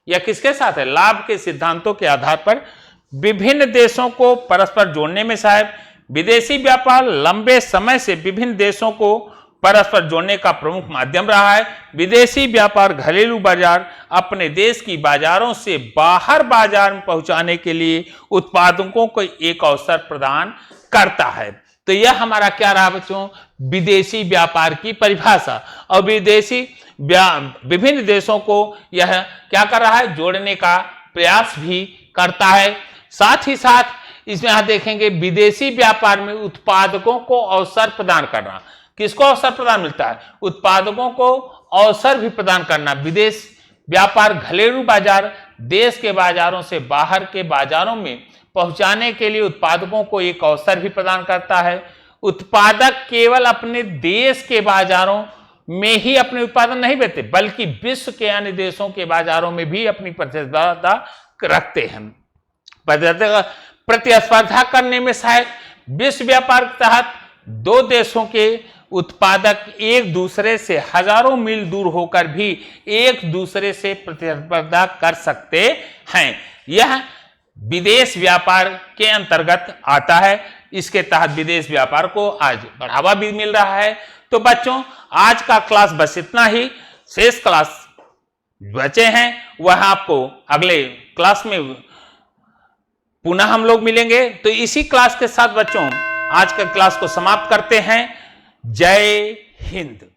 यह किसके साथ है, लाभ के सिद्धांतों के आधार पर विभिन्न देशों को परस्पर जोड़ने में सहायक। विदेशी व्यापार लंबे समय से विभिन्न देशों को परस्पर जोड़ने का प्रमुख माध्यम रहा है। विदेशी व्यापार घरेलू बाजार अपने देश की बाजारों से बाहर बाजार में पहुंचाने के लिए उत्पादकों को एक अवसर प्रदान करता है। तो यह हमारा क्या रहा बच्चों, विदेशी व्यापार की परिभाषा। और विभिन्न देशों को यह क्या कर रहा है, जोड़ने का प्रयास भी करता है। साथ ही साथ इसमें आप देखेंगे विदेशी व्यापार में उत्पादकों को अवसर प्रदान करना। किसको अवसर प्रदान मिलता है, उत्पादकों को अवसर भी प्रदान करना। विदेश व्यापार घरेलू बाजार देश के बाजारों से बाहर के बाजारों में पहुंचाने के लिए उत्पादकों को एक अवसर भी प्रदान करता है। उत्पादक केवल अपने देश के बाजारों में ही अपने उत्पादन नहीं बेचते, बल्कि विश्व के अन्य देशों के बाजारों में भी अपनी प्रतिस्पर्धा रखते हैं। प्रतिस्पर्धा करने में सहायक, विश्व व्यापार के तहत दो देशों के उत्पादक एक दूसरे से हजारों मील दूर होकर भी एक दूसरे से प्रतिस्पर्धा कर सकते हैं। यह विदेश व्यापार के अंतर्गत आता है। इसके तहत विदेश व्यापार को आज बढ़ावा भी मिल रहा है। तो बच्चों आज का क्लास बस इतना ही, शेष क्लास बचे हैं वह आपको अगले क्लास में पुनः हम लोग मिलेंगे। तो इसी क्लास के साथ बच्चों आज का क्लास को समाप्त करते हैं। जय हिंद।